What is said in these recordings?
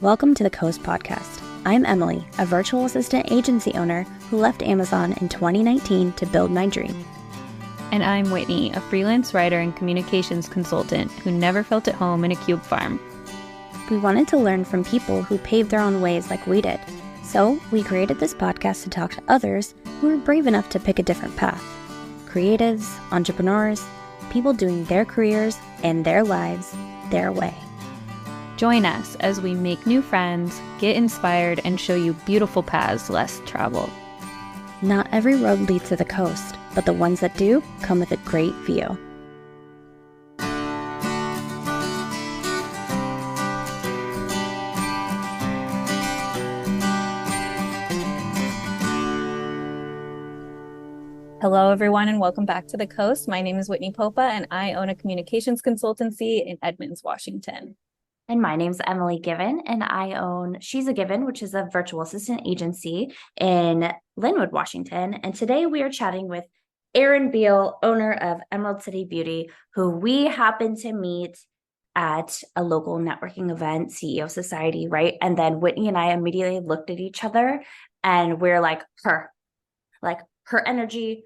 Welcome to the Coast Podcast. I'm Emily, a virtual assistant agency owner who left Amazon in 2019 to build my dream. And I'm Whitney, a freelance writer and communications consultant who never felt at home in a cube farm. We wanted to learn from people who paved their own ways like we did. So we created this podcast to talk to others who were brave enough to pick a different path. Creatives, entrepreneurs, people doing their careers and their lives their way. Join us as we make new friends, get inspired, and show you beautiful paths less traveled. Not every road leads to the coast, but the ones that do come with a great view. Hello, everyone, and welcome back to the Coast. My name is Whitney Popa, and I own a communications consultancy in Edmonds, Washington. And my name's Emily Given, and I own She's a Given, which is a virtual assistant agency in Linwood, Washington. And today we are chatting with Erin Beal, owner of Emerald City Beauty, who we happened to meet at a local networking event, CEO Society, right? And then Whitney and I immediately looked at each other and we're like, her energy,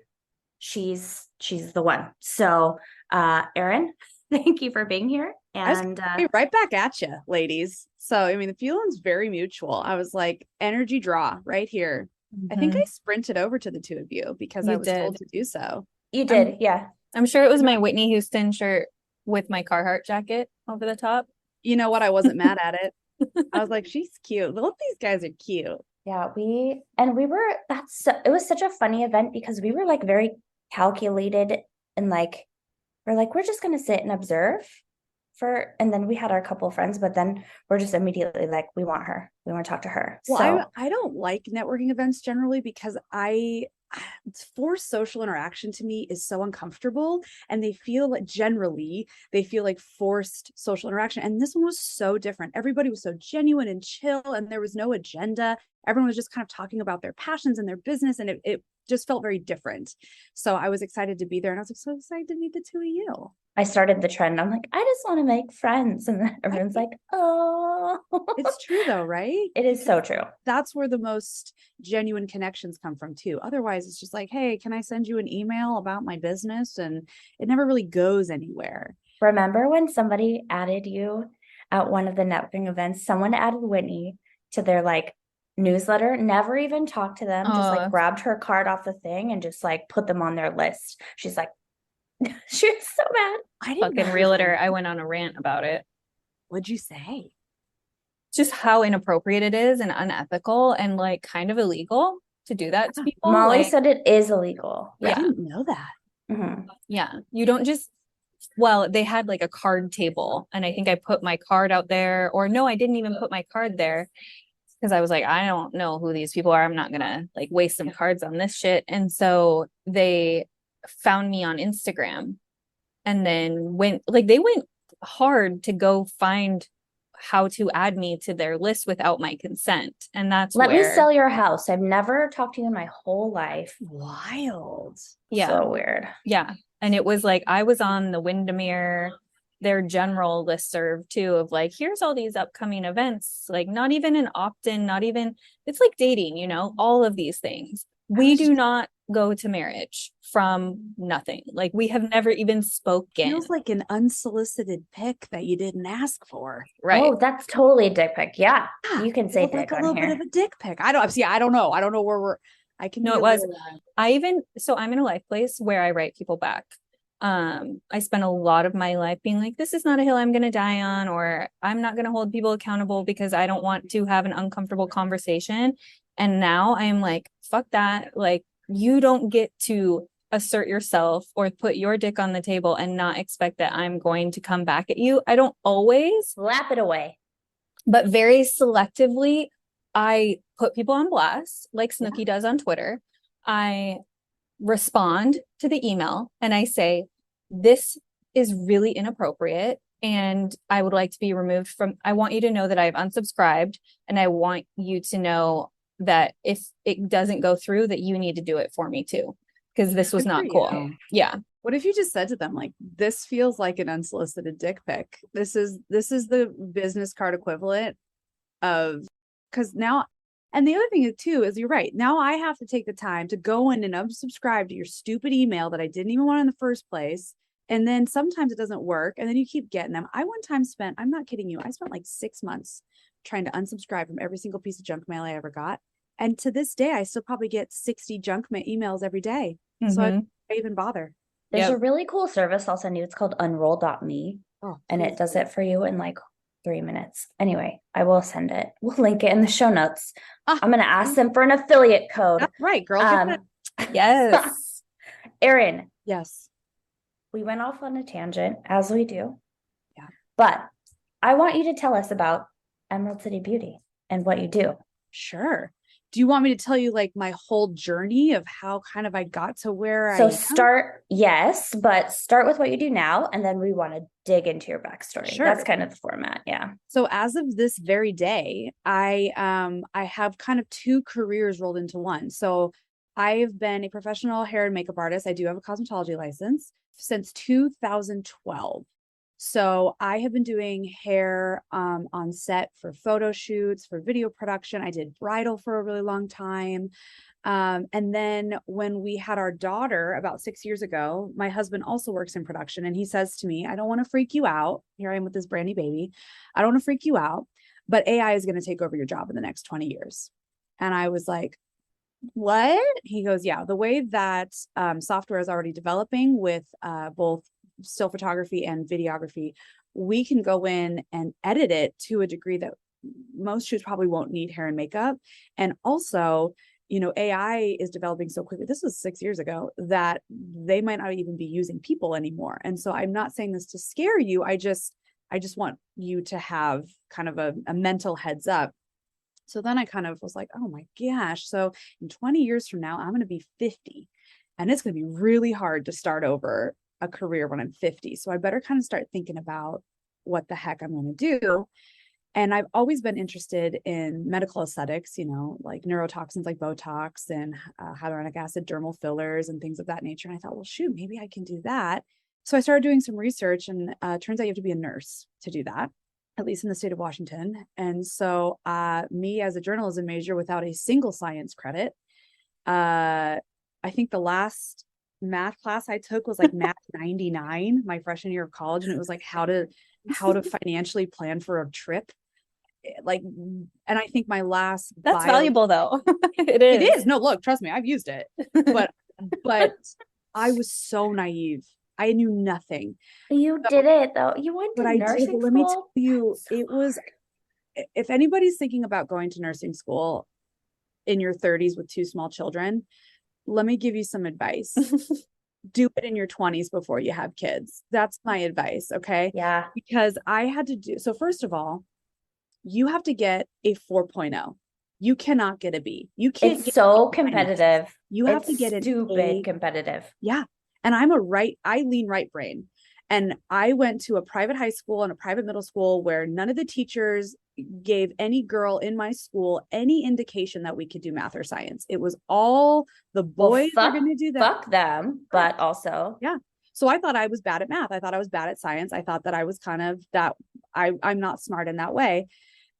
she's the one. So Erin, thank you for being here. And right back at you, ladies. So, I mean, the feeling's very mutual. I was like, energy draw right here. I think I sprinted over to the two of you because I was told to do so. You did, yeah. I'm sure it was my Whitney Houston shirt with my Carhartt jacket over the top. You know what? I wasn't mad at it. I was like, she's cute. Both these guys are cute. Yeah, it was such a funny event because we were like very calculated and like, we're just going to sit and observe. And then we had our couple of friends, but then we're just immediately like, we want to talk to her. Well, so I don't like networking events generally because forced social interaction to me is so uncomfortable, and they feel like forced social interaction. And this one was so different. Everybody was so genuine and chill, and there was no agenda. Everyone was just kind of talking about their passions and their business, and it just felt very different. So I was excited to be there, and I was like, so excited to meet the two of you. I started the trend. I'm like, I just want to make friends. And then everyone's like, oh. It's true though, right? It is so true. That's where the most genuine connections come from too. Otherwise, it's just like, hey, can I send you an email about my business? And it never really goes anywhere. Remember when somebody added you at one of the networking events? Someone added Whitney to their like newsletter, never even talked to them, just like grabbed her card off the thing and just like put them on their list. She's like, she was so mad. I didn't fucking realtor. I went on a rant about it. What'd you say? Just how inappropriate it is and unethical and like kind of illegal to do that to people. Molly said it is illegal. Yeah. I didn't know that. Mm-hmm. Yeah. You don't just, they had like a card table, and I think I put my card out there, or no, I didn't even put my card there because I was like, I don't know who these people are. I'm not going to like waste some cards on this shit. And so they found me on Instagram, and then they went hard to go find how to add me to their list without my consent. And that's Let me sell your house. I've never talked to you in my whole life. Wild. Yeah. So weird. Yeah. And it was like, I was on the Windermere, their general listserv too, of like, here's all these upcoming events, like not even an opt-in, it's like dating, all of these things. We do not go to marriage from nothing. Like, we have never even spoken. Feels like an unsolicited pic that you didn't ask for. Right. Oh, that's totally a dick pic. Yeah. You can say dick like a little bit of a dick pic. I don't know where it was. I'm in a life place where I write people back. I spent a lot of my life being like, this is not a hill I'm going to die on, or I'm not going to hold people accountable because I don't want to have an uncomfortable conversation. And now I'm like, fuck that. Like, you don't get to assert yourself or put your dick on the table and not expect that I'm going to come back at you. I don't always slap it away, but very selectively, I put people on blast like Snooki does on Twitter. I respond to the email and I say, this is really inappropriate, and I would like to be removed from, I want you to know that I've unsubscribed, and I want you to know that if it doesn't go through, that you need to do it for me too, because this was not cool. Yeah. What if you just said to them, like, this feels like an unsolicited dick pic. This is the business card equivalent of, because now, and the other thing is too, is you're right. Now I have to take the time to go in and unsubscribe to your stupid email that I didn't even want in the first place. And then sometimes it doesn't work. And then you keep getting them. I one time spent, I'm not kidding you, I spent like 6 months trying to unsubscribe from every single piece of junk mail I ever got. And to this day, I still probably get 60 junk emails every day. So I even bother. There's a really cool service I'll send you. It's called unroll.me. And it does it for you in like 3 minutes. Anyway, I will send it. We'll link it in the show notes. I'm going to ask them for an affiliate code. That's right, girl. Yes. Erin. Yes. We went off on a tangent, as we do. Yeah. But I want you to tell us about Emerald City Beauty and what you do. Sure. Do you want me to tell you like my whole journey of how kind of I got to where So yes, but start with what you do now, and then we want to dig into your backstory. Sure. That's kind of the format. Yeah. So as of this very day, I have kind of two careers rolled into one. So I've been a professional hair and makeup artist. I do have a cosmetology license since 2012. So I have been doing hair on set for photo shoots, for video production. I did bridal for a really long time. And then when we had our daughter about 6 years ago, my husband also works in production. And he says to me, I don't want to freak you out. Here I am with this brand new baby. I don't want to freak you out, but AI is going to take over your job in the next 20 years. And I was like, what? He goes, yeah, the way that software is already developing with both still photography and videography, we can go in and edit it to a degree that most shoots probably won't need hair and makeup. And also, AI is developing so quickly. This was 6 years ago that they might not even be using people anymore. And so I'm not saying this to scare you. I just want you to have kind of a mental heads up. So then I kind of was like, oh my gosh. So in 20 years from now, I'm going to be 50 and it's going to be really hard to start over a career when I'm 50. So I better kind of start thinking about what the heck I'm going to do. And I've always been interested in medical aesthetics, like neurotoxins like Botox and hyaluronic acid dermal fillers and things of that nature. And I thought, well, shoot, maybe I can do that. So I started doing some research, and turns out you have to be a nurse to do that, at least in the state of Washington. And so me as a journalism major without a single science credit, I think the last math class I took was like math 99 my freshman year of college. And it was like how to financially plan for a trip. And I think my last that's valuable though. It is. No, look, trust me, I've used it. But I was so naive. I knew nothing. You did it though. You went to nursing school. Let me tell you, if anybody's thinking about going to nursing school in your 30s with two small children, let me give you some advice. Do it in your 20s before you have kids. That's my advice. Okay. Yeah. Because I had to so first of all, you have to get a 4.0. You cannot get a B. You can't. It's so competitive. You have to get it stupid competitive. Yeah. And I lean right brain. And I went to a private high school and a private middle school where none of the teachers gave any girl in my school any indication that we could do math or science. It was all the boys are going to do that. Fuck them, but also. Yeah. So I thought I was bad at math. I thought I was bad at science. I thought that I was kind of that I'm not smart in that way.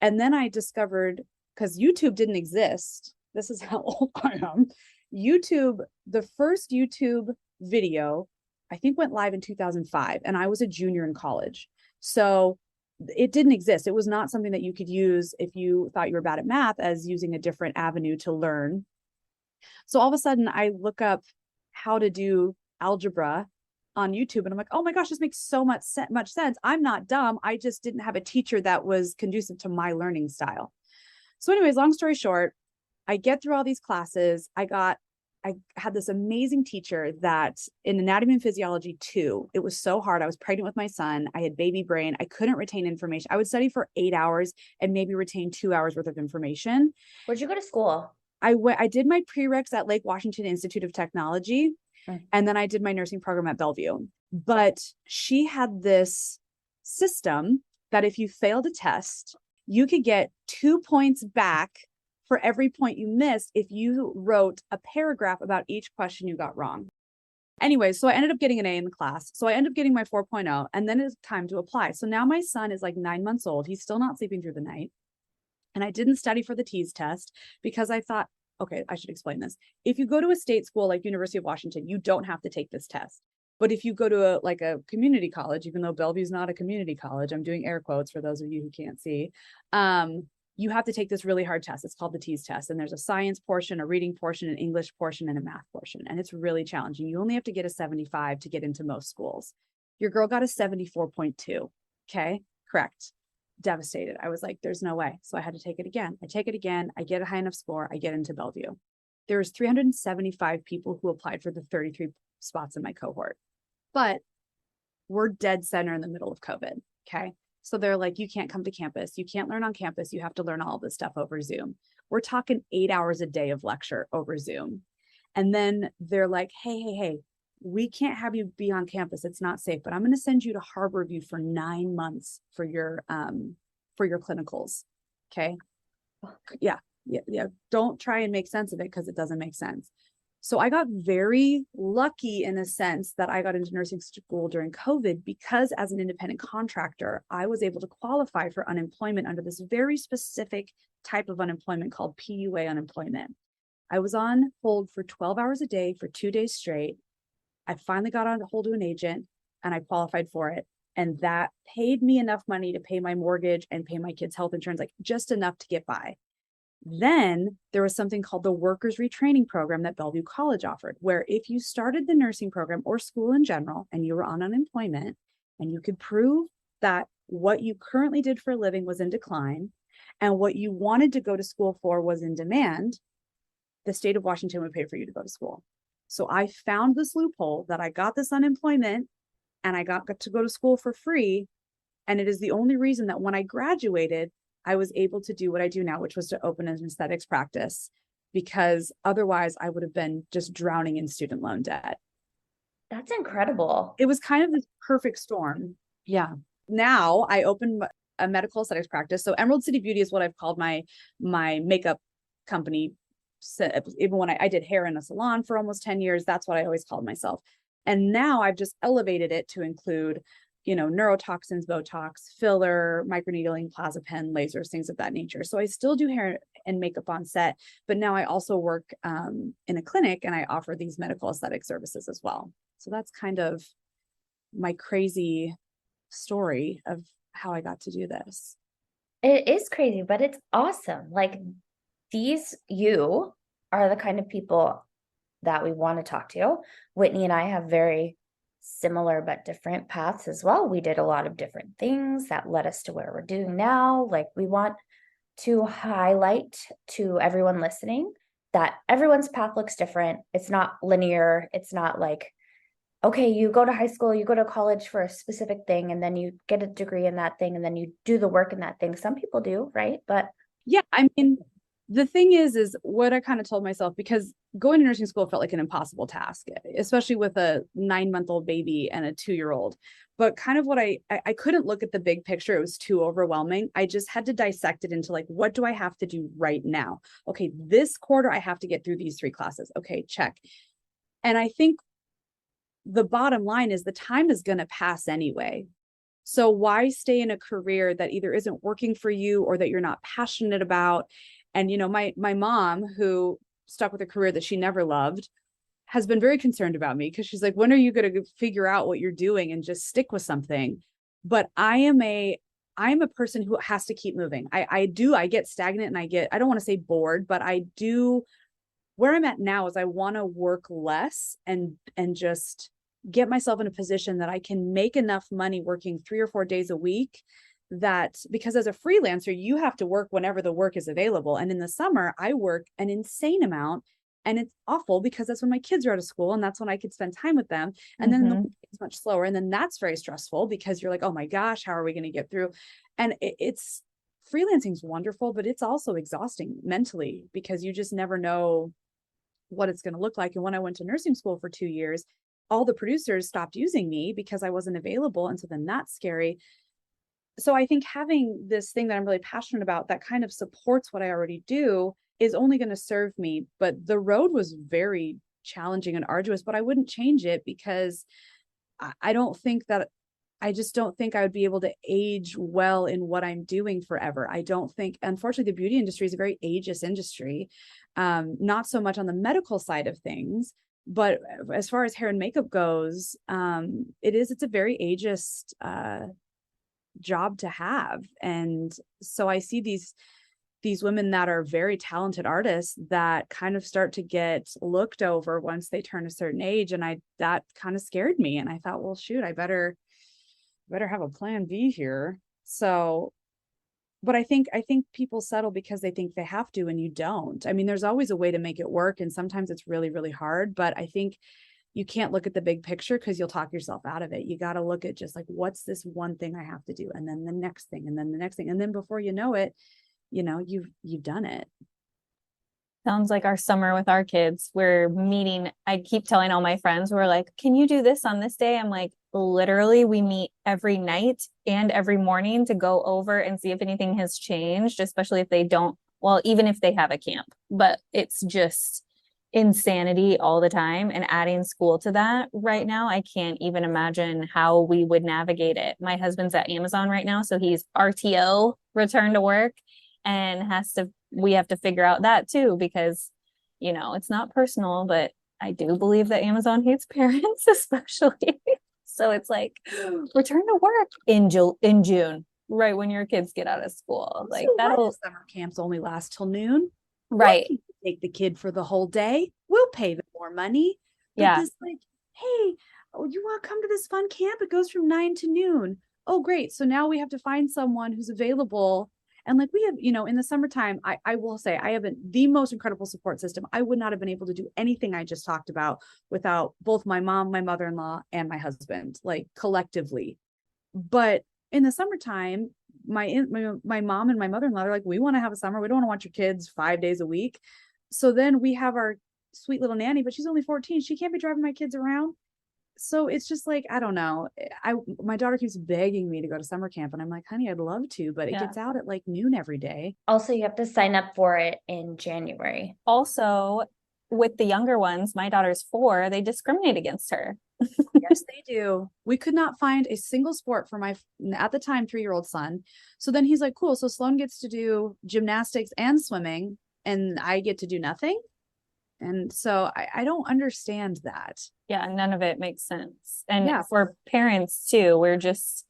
And then I discovered, because YouTube didn't exist. This is how old I am. YouTube, the first YouTube video, I think went live in 2005, and I was a junior in college. So it didn't exist. It was not something that you could use if you thought you were bad at math as using a different avenue to learn. So all of a sudden I look up how to do algebra on YouTube and I'm like, oh my gosh, this makes so much sense. I'm not dumb. I just didn't have a teacher that was conducive to my learning style. So anyways, long story short, I get through all these classes. I had this amazing teacher that in anatomy and physiology 2, it was so hard. I was pregnant with my son. I had baby brain. I couldn't retain information. I would study for 8 hours and maybe retain 2 hours worth of information. Where'd you go to school? I did my prereqs at Lake Washington Institute of Technology. And then I did my nursing program at Bellevue. But she had this system that if you failed a test, you could get 2 points back for every point you missed if you wrote a paragraph about each question you got wrong. Anyway, so I ended up getting an A in the class. So I ended up getting my 4.0, and then it's time to apply. So now my son is like 9 months old. He's still not sleeping through the night. And I didn't study for the TEAS test because I thought, okay, I should explain this. If you go to a state school like University of Washington, you don't have to take this test. But if you go to a community college, even though Bellevue's not a community college, I'm doing air quotes for those of you who can't see, you have to take this really hard test. It's called the TEAS test. And there's a science portion, a reading portion, an English portion, and a math portion. And it's really challenging. You only have to get a 75 to get into most schools. Your girl got a 74.2. Okay, correct. Devastated. I was like, there's no way. So I had to take it again. I take it again. I get a high enough score. I get into Bellevue. There was 375 people who applied for the 33 spots in my cohort, but we're dead center in the middle of COVID. Okay. So they're like, you can't come to campus. You can't learn on campus. You have to learn all this stuff over Zoom. We're talking 8 hours a day of lecture over Zoom. And then they're like, hey, we can't have you be on campus. It's not safe, but I'm going to send you to Harborview for 9 months for your clinicals. Okay. Yeah. Don't try and make sense of it because it doesn't make sense. So I got very lucky in a sense that I got into nursing school during COVID because as an independent contractor, I was able to qualify for unemployment under this very specific type of unemployment called PUA unemployment. I was on hold for 12 hours a day for 2 days straight. I finally got on hold to an agent and I qualified for it. And that paid me enough money to pay my mortgage and pay my kids' health insurance, like just enough to get by. Then there was something called the workers retraining program that Bellevue College offered, where if you started the nursing program or school in general and you were on unemployment and you could prove that what you currently did for a living was in decline and what you wanted to go to school for was in demand, the state of Washington would pay for you to go to school. So I found this loophole that I got this unemployment and I got to go to school for free. And it is the only reason that when I graduated, I was able to do what I do now, which was to open an aesthetics practice, because otherwise I would have been just drowning in student loan debt. That's incredible. It was kind of this perfect storm. Yeah. Now I open a medical aesthetics practice. So Emerald City Beauty is what I've called my makeup company. So even when I did hair in a salon for almost 10 years, that's what I always called myself. And now I've just elevated it to include, neurotoxins, Botox, filler, microneedling, Plazapin, lasers, things of that nature. So I still do hair and makeup on set, but now I also work in a clinic and I offer these medical aesthetic services as well. So that's kind of my crazy story of how I got to do this. It is crazy, but it's awesome. Like you are the kind of people that we want to talk to. Whitney and I have very similar but different paths as well. We did a lot of different things that led us to where we're doing now. Like we want to highlight to everyone listening that everyone's path looks different. It's not linear. It's not like, okay, you go to high school, you go to college for a specific thing, and then you get a degree in that thing, and then you do the work in that thing. Some people do, right? But yeah, I mean, the thing is what I kind of told myself, because going to nursing school felt like an impossible task, especially with a 9-month-old baby and a 2-year-old. But kind of what I couldn't look at the big picture. It was too overwhelming. I just had to dissect it into like, what do I have to do right now? Okay, this quarter, I have to get through these 3 classes. Okay, check. And I think the bottom line is the time is going to pass anyway. So why stay in a career that either isn't working for you or that you're not passionate about? And, my mom, who stuck with a career that she never loved, has been very concerned about me because she's like, when are you going to figure out what you're doing and just stick with something? But I am a person who has to keep moving. I get stagnant and I don't want to say bored, but I do. Where I'm at now is I want to work less and just get myself in a position that I can make enough money working 3 or 4 days a week, that because as a freelancer, you have to work whenever the work is available. And in the summer, I work an insane amount and it's awful because that's when my kids are out of school and that's when I could spend time with them. And then the week is much slower. And then that's very stressful because you're like, oh my gosh, how are we going to get through? And it's freelancing is wonderful, but it's also exhausting mentally because you just never know what it's going to look like. And when I went to nursing school for 2 years, all the producers stopped using me because I wasn't available. And so then that's scary. So I think having this thing that I'm really passionate about that kind of supports what I already do is only going to serve me. But the road was very challenging and arduous, but I wouldn't change it because I don't think that I just don't think I would be able to age well in what I'm doing forever. I don't think, unfortunately, the beauty industry is a very ageist industry. Not so much on the medical side of things, but as far as hair and makeup goes, it's a very ageist job to have. And so I see these women that are very talented artists that kind of start to get looked over once they turn a certain age. And that kind of scared me. And I thought, well, shoot, I better have a plan B here. So, but I think people settle because they think they have to, and you don't. I mean, there's always a way to make it work. And sometimes it's really, really hard, but I think you can't look at the big picture because you'll talk yourself out of it. You got to look at just like, what's this one thing I have to do? And then the next thing, and then the next thing. And then before you know it, you've done it. Sounds like our summer with our kids. We're meeting. I keep telling all my friends, we're like, can you do this on this day? I'm like, literally, we meet every night and every morning to go over and see if anything has changed, especially if they don't, well, even if they have a camp, but it's just insanity all the time. And adding school to that right now, I can't even imagine how we would navigate it. My husband's at Amazon right now, so he's RTO, return to work, and we have to figure out that too, because, it's not personal, but I do believe that Amazon hates parents, especially. So it's like, return to work in June, right when your kids get out of school. Like that'll summer camps only last till noon. Right. We'll take the kid for the whole day. We'll pay them more money. But yeah. This hey, you want to come to this fun camp? It goes from 9 to noon. Oh, great. So now we have to find someone who's available. And we have, in the summertime, I will say I have the most incredible support system. I would not have been able to do anything I just talked about without both my mom, my mother-in-law, and my husband, collectively. But in the summertime, my mom and my mother-in-law are like, we want to have a summer. We don't want to watch your kids 5 days a week. So then we have our sweet little nanny, but she's only 14. She can't be driving my kids around. So it's just I don't know. My daughter keeps begging me to go to summer camp, and I'm like, honey, I'd love to, but it gets out at noon every day. Also, you have to sign up for it in January. Also, with the younger ones, my daughter's 4, they discriminate against her. Yes, they do. We could not find a single sport for my, at the time, 3-year-old son. So then he's like, cool. So Sloan gets to do gymnastics and swimming, and I get to do nothing. And so I don't understand that. Yeah, none of it makes sense. And for parents too, we're just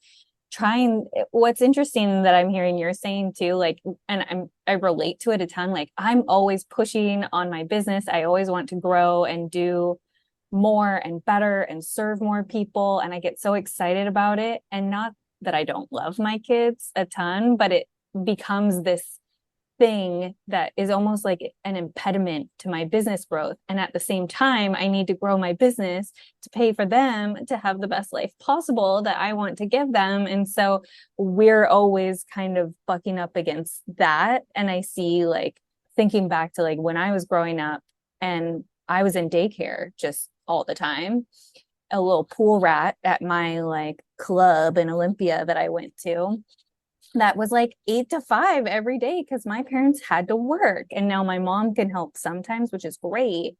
trying. What's interesting that I'm hearing you're saying too, and I relate to it a ton. I'm always pushing on my business. I always want to grow and do more and better and serve more people. And I get so excited about it. And not that I don't love my kids a ton, but it becomes this thing that is almost like an impediment to my business growth. And at the same time, I need to grow my business to pay for them to have the best life possible that I want to give them. And so we're always kind of bucking up against that. And I see thinking back to when I was growing up and I was in daycare just all the time, a little pool rat at my club in Olympia that I went to. That was 8 to 5 every day because my parents had to work. And now my mom can help sometimes, which is great.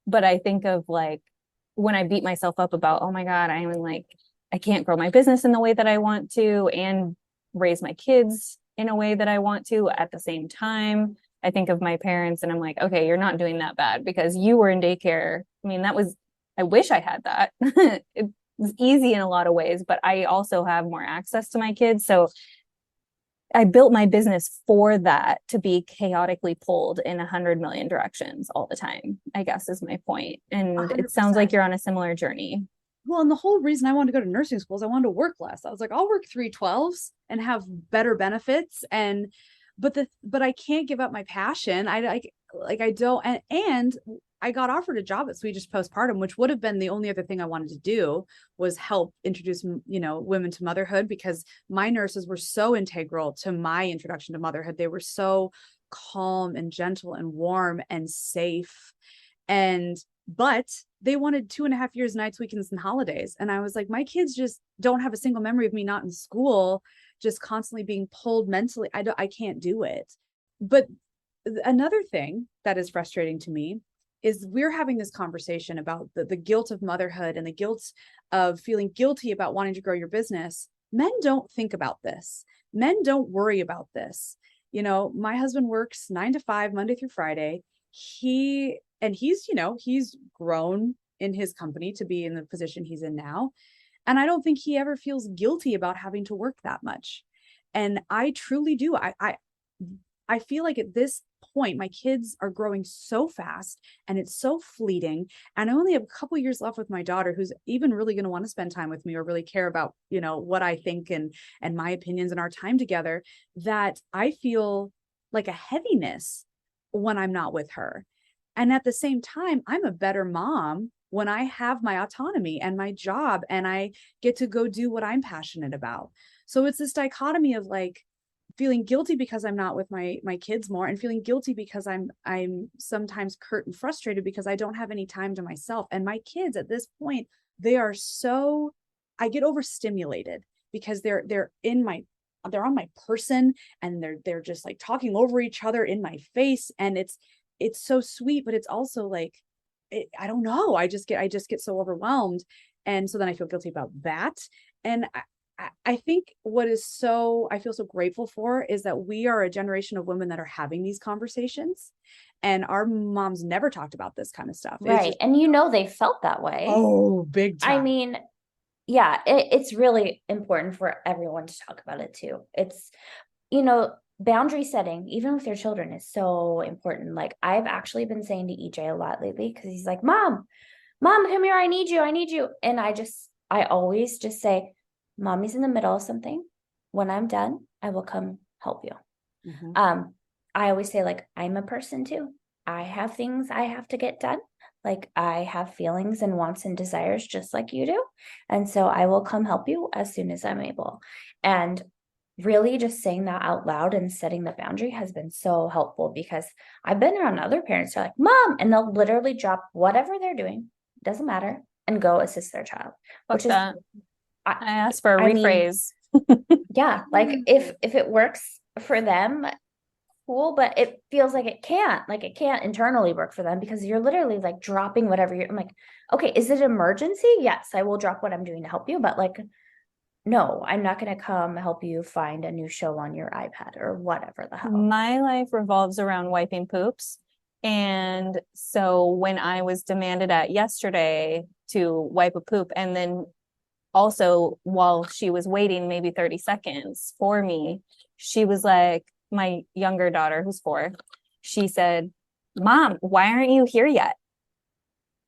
But I think of when I beat myself up about, oh my God, I can't grow my business in the way that I want to and raise my kids in a way that I want to at the same time. I think of my parents and I'm like, okay, you're not doing that bad because you were in daycare. I mean, I wish I had that. It was easy in a lot of ways, but I also have more access to my kids. So I built my business for that, to be chaotically pulled in 100 million directions all the time, I guess is my point. And 100%. It sounds like you're on a similar journey. Well, and the whole reason I wanted to go to nursing school is I wanted to work less. I was like, I'll work 3/12s and have better benefits. But I can't give up my passion. I don't. And I got offered a job at Swedish Postpartum, which would have been the only other thing I wanted to do, was help introduce, women to motherhood, because my nurses were so integral to my introduction to motherhood. They were so calm and gentle and warm and safe. But they wanted 2.5 years, nights, weekends, and holidays. And I was like, my kids just don't have a single memory of me not in school, just constantly being pulled mentally. I can't do it. But another thing that is frustrating to me is we're having this conversation about the guilt of motherhood and the guilt of feeling guilty about wanting to grow your business. Men don't think about this. Men don't worry about this. You know, my husband works 9 to 5, Monday through Friday. He's, you know, he's grown in his company to be in the position he's in now. And I don't think he ever feels guilty about having to work that much. And I truly do. I feel like at this point, my kids are growing so fast and it's so fleeting. And I only have a couple years left with my daughter, who's even really going to want to spend time with me or really care about, you know, what I think and my opinions and our time together, that I feel like a heaviness when I'm not with her. And at the same time, I'm a better mom when I have my autonomy and my job and I get to go do what I'm passionate about. So it's this dichotomy of like feeling guilty because I'm not with my kids more, and feeling guilty because I'm sometimes curt and frustrated because I don't have any time to myself. And my kids at this point, they are so, I get overstimulated because they're on my person, and they're just like talking over each other in my face, and it's so sweet, but it's also like, I don't know, I just get so overwhelmed. And so then I feel guilty about that. And I think I feel so grateful for is that we are a generation of women that are having these conversations, and our moms never talked about this kind of stuff. Right. And you know, they felt that way. Oh, big time. I mean, yeah, it's really important for everyone to talk about it too. It's, you know, boundary setting, even with your children, is so important. Like, I've actually been saying to EJ a lot lately, because he's like, Mom, come here. I need you. And I always just say, Mommy's in the middle of something. When I'm done, I will come help you. Mm-hmm. I always say, like, I'm a person too. I have things I have to get done. Like, I have feelings and wants and desires just like you do. And so I will come help you as soon as I'm able. And really just saying that out loud and setting the boundary has been so helpful, because I've been around other parents who are like, Mom, and they'll literally drop whatever they're doing, doesn't matter, and go assist their child. Fuck that. I asked for a I mean, rephrase. yeah, like if it works for them, cool, but it feels like it can't internally work for them, because you're literally like dropping whatever I'm like, okay, is it an emergency? Yes, I will drop what I'm doing to help you, but like, no, I'm not going to come help you find a new show on your iPad or whatever the hell. My life revolves around wiping poops. And so when I was demanded at yesterday to wipe a poop, and then also while she was waiting maybe 30 seconds for me, she was like, my younger daughter, who's 4, she said, Mom, why aren't you here yet?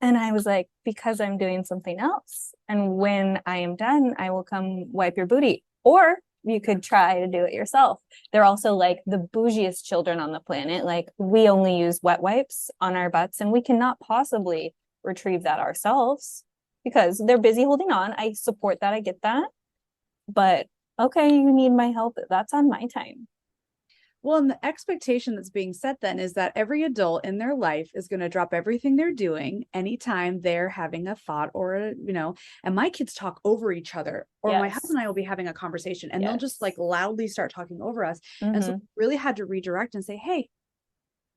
And I was like, because I'm doing something else. And when I am done, I will come wipe your booty. Or you could try to do it yourself. They're also like the bougiest children on the planet. Like, we only use wet wipes on our butts, and we cannot possibly retrieve that ourselves because they're busy holding on. I support that. I get that. But okay, you need my help. That's on my time. Well, and the expectation that's being set then is that every adult in their life is going to drop everything they're doing anytime they're having a thought or, and my kids talk over each other, or my husband and I will be having a conversation, and they'll just like loudly start talking over us. Mm-hmm. And so we really had to redirect and say, hey,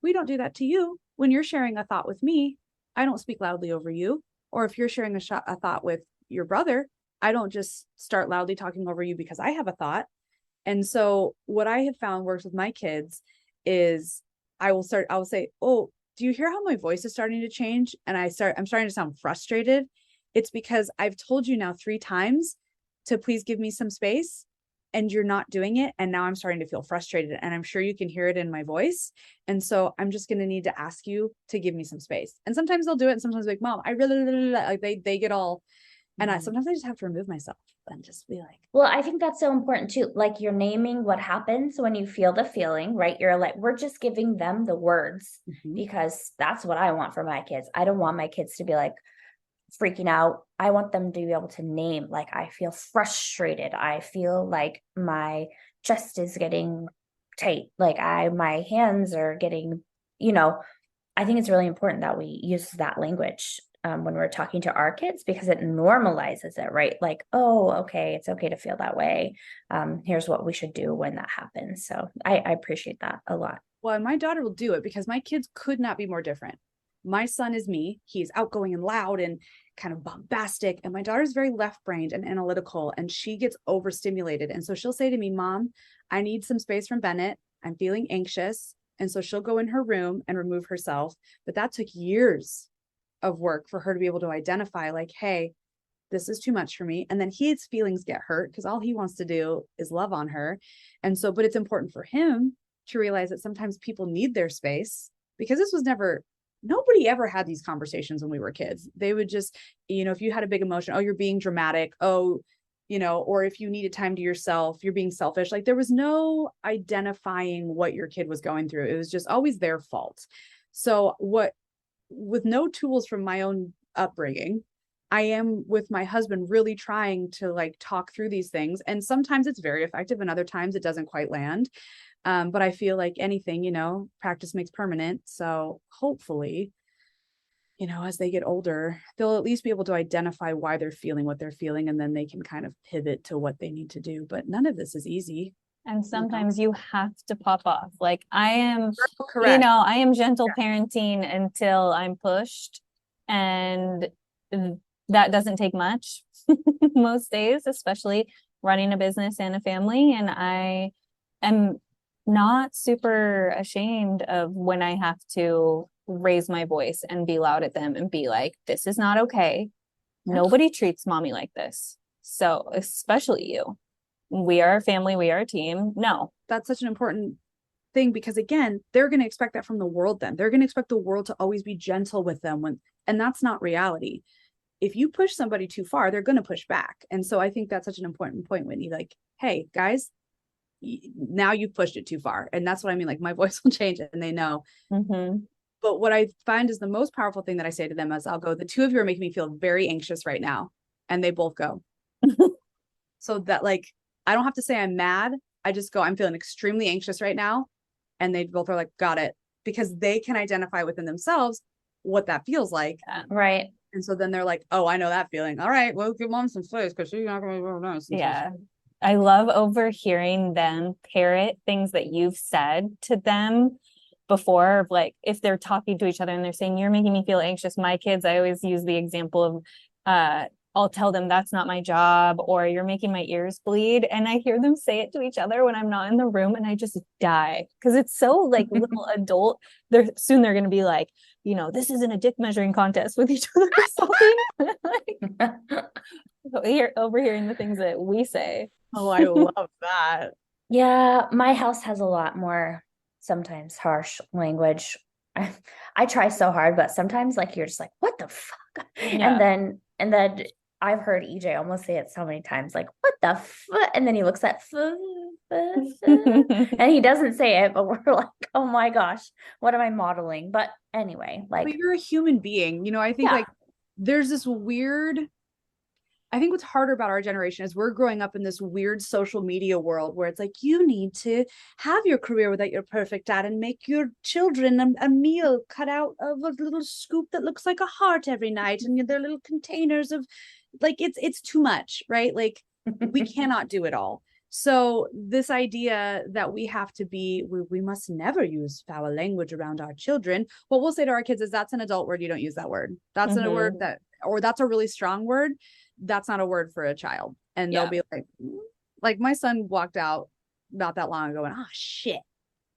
we don't do that to you. When you're sharing a thought with me, I don't speak loudly over you. Or if you're sharing a thought with your brother, I don't just start loudly talking over you because I have a thought. And so what I have found works with my kids is I will say, oh, do you hear how my voice is starting to change? And I'm starting to sound frustrated. It's because I've told you now 3 times to please give me some space, and you're not doing it. And now I'm starting to feel frustrated, and I'm sure you can hear it in my voice. And so I'm just going to need to ask you to give me some space. And sometimes they'll do it. And sometimes like, Mom, I really like they get all, and sometimes I just have to remove myself and just be like, well, I think that's so important too. Like, you're naming what happens when you feel the feeling, right? You're like, we're just giving them the words, because that's what I want for my kids. I don't want my kids to be like freaking out. I want them to be able to name, like, I feel frustrated. I feel like my chest is getting tight. Like my hands are getting, I think it's really important that we use that language when we're talking to our kids, because it normalizes it, right? Like, oh, okay, it's okay to feel that way. Here's what we should do when that happens. So I appreciate that a lot. Well, and my daughter will do it because my kids could not be more different. my son is me. He's outgoing and loud and kind of bombastic. And my daughter's very left-brained and analytical, and she gets overstimulated. And so she'll say to me, Mom, I need some space from Bennett. I'm feeling anxious. And so she'll go in her room and remove herself. But that took years of work for her to be able to identify, like, hey, this is too much for me. And then his feelings get hurt because all he wants to do is love on her. And so, but it's important for him to realize that sometimes people need their space, because this was nobody ever had these conversations when we were kids. They would just, if you had a big emotion, oh, you're being dramatic. Oh, or if you needed time to yourself, you're being selfish. Like, there was no identifying what your kid was going through. It was just always their fault. So with no tools from my own upbringing, I am with my husband really trying to like talk through these things. And sometimes it's very effective and other times it doesn't quite land. But I feel like anything, practice makes permanent. So hopefully, as they get older, they'll at least be able to identify why they're feeling what they're feeling, and then they can kind of pivot to what they need to do. But none of this is easy. And sometimes you have to pop off. Like I am, Correct. I am gentle parenting until I'm pushed. And that doesn't take much most days, especially running a business and a family. And I am not super ashamed of when I have to raise my voice and be loud at them and be like, this is not okay. Nobody treats mommy like this. So especially you. We are a family, we are a team. No. That's such an important thing, because again, they're going to expect that from the world. Then they're going to expect the world to always be gentle with them, and that's not reality. If you push somebody too far, they're going to push back. And so I think that's such an important point, Whitney. Like, hey guys, now you've pushed it too far. And that's what I mean. Like, my voice will change and they know. Mm-hmm. But what I find is the most powerful thing that I say to them is I'll go, the two of you are making me feel very anxious right now. And they both go. So that, like, I don't have to say I'm mad. I just go, I'm feeling extremely anxious right now. And they both are like, got it. Because they can identify within themselves what that feels like. Right. And so then they're like, oh, I know that feeling. All right, well, give mom some space because she's not going to be nice. Yeah. I love overhearing them parrot things that you've said to them before, like if they're talking to each other and they're saying, you're making me feel anxious. My kids, I always use the example of, I'll tell them that's not my job, or you're making my ears bleed. And I hear them say it to each other when I'm not in the room, and I just die because it's so like little adult. They're going to be like, this isn't a dick measuring contest with each other or something. Like, overhearing the things that we say. Oh, I love that. Yeah, my house has a lot more sometimes harsh language. I try so hard, but sometimes like you're just like, what the fuck? Yeah. And then I've heard EJ almost say it so many times, like, what the fuck? And then he looks at and he doesn't say it, but we're like, oh my gosh, what am I modeling? But anyway, like, but you're a human being. I think like there's this weird, I think what's harder about our generation is we're growing up in this weird social media world where it's like, you need to have your career without your perfect dad and make your children a meal cut out of a little scoop that looks like a heart every night. And they're little containers of, like, it's too much, right? Like, we cannot do it all. So this idea that we have to we must never use foul language around our children. What we'll say to our kids is, that's an adult word. You don't use that word. That's a word or that's a really strong word. That's not a word for a child. And they'll be like my son walked out not that long ago and, oh shit.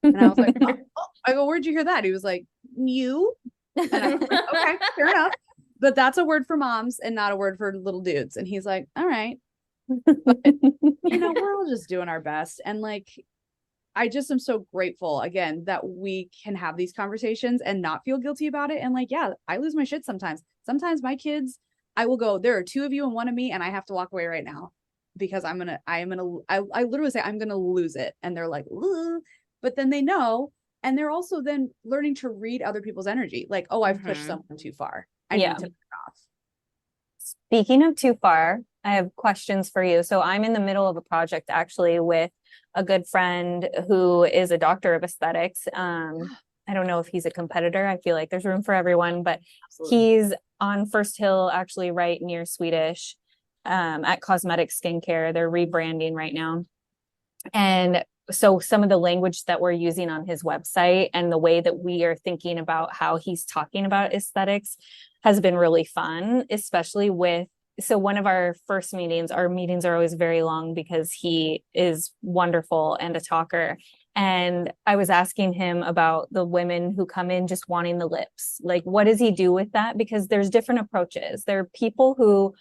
And I was like, oh. I go, where'd you hear that? He was like, you. And I was like, okay, fair enough. But that's a word for moms and not a word for little dudes. And he's like, all right. But, we're all just doing our best. And like, I just am so grateful again that we can have these conversations and not feel guilty about it. And like, yeah, I lose my shit sometimes. Sometimes my kids, I will go, there are two of you and one of me, and I have to walk away right now because I literally say, I'm going to lose it. And they're like, ugh. But then they know. And they're also then learning to read other people's energy. Like, oh, I've pushed someone too far. I need to back off. Speaking of too far, I have questions for you. So I'm in the middle of a project actually with a good friend who is a doctor of aesthetics. I don't know if he's a competitor. I feel like there's room for everyone, but he's on First Hill, actually right near Swedish, at Cosmetic Skincare. They're rebranding right now. And so some of the language that we're using on his website and the way that we are thinking about how he's talking about aesthetics has been really fun, especially with, so one of our first meetings, our meetings are always very long because he is wonderful and a talker. And I was asking him about the women who come in just wanting the lips. Like, what does he do with that? Because there's different approaches. There are people who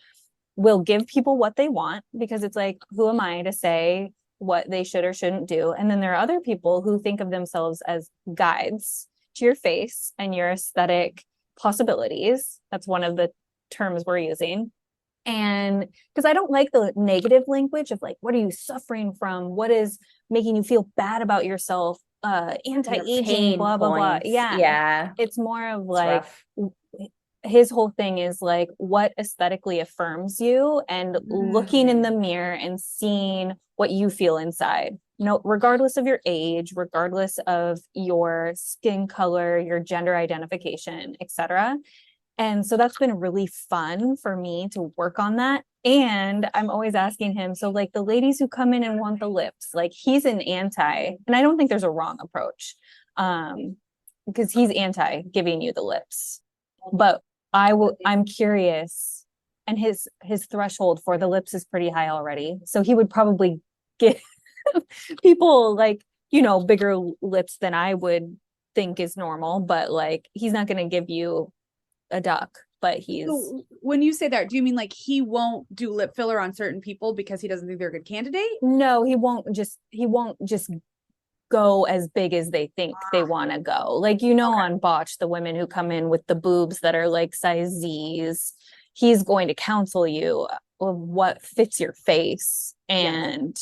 will give people what they want because it's like, who am I to say what they should or shouldn't do? And then there are other people who think of themselves as guides to your face and your aesthetic possibilities. That's one of the terms we're using. And because I don't like the negative language of like, what are you suffering from? What is making you feel bad about yourself? Anti-aging, blah, blah, blah. Yeah. Yeah. It's more of It's like, rough. his whole thing is like what aesthetically affirms you and looking in the mirror and seeing what you feel inside. No, regardless of your age, regardless of your skin color, your gender identification, etc. And so that's been really fun for me to work on that. And I'm always asking him, so like the ladies who come in and want the lips, like he's an anti, and I don't think there's a wrong approach, because he's anti giving you the lips. But I'm curious, and his threshold for the lips is pretty high already. So he would probably get people like, bigger lips than I would think is normal, but like he's not going to give you a duck, but So when you say that, do you mean like he won't do lip filler on certain people because he doesn't think they're a good candidate? No, he won't just go as big as they think they want to go. Like, on Botch, the women who come in with the boobs that are like size Z's, he's going to counsel you of what fits your face and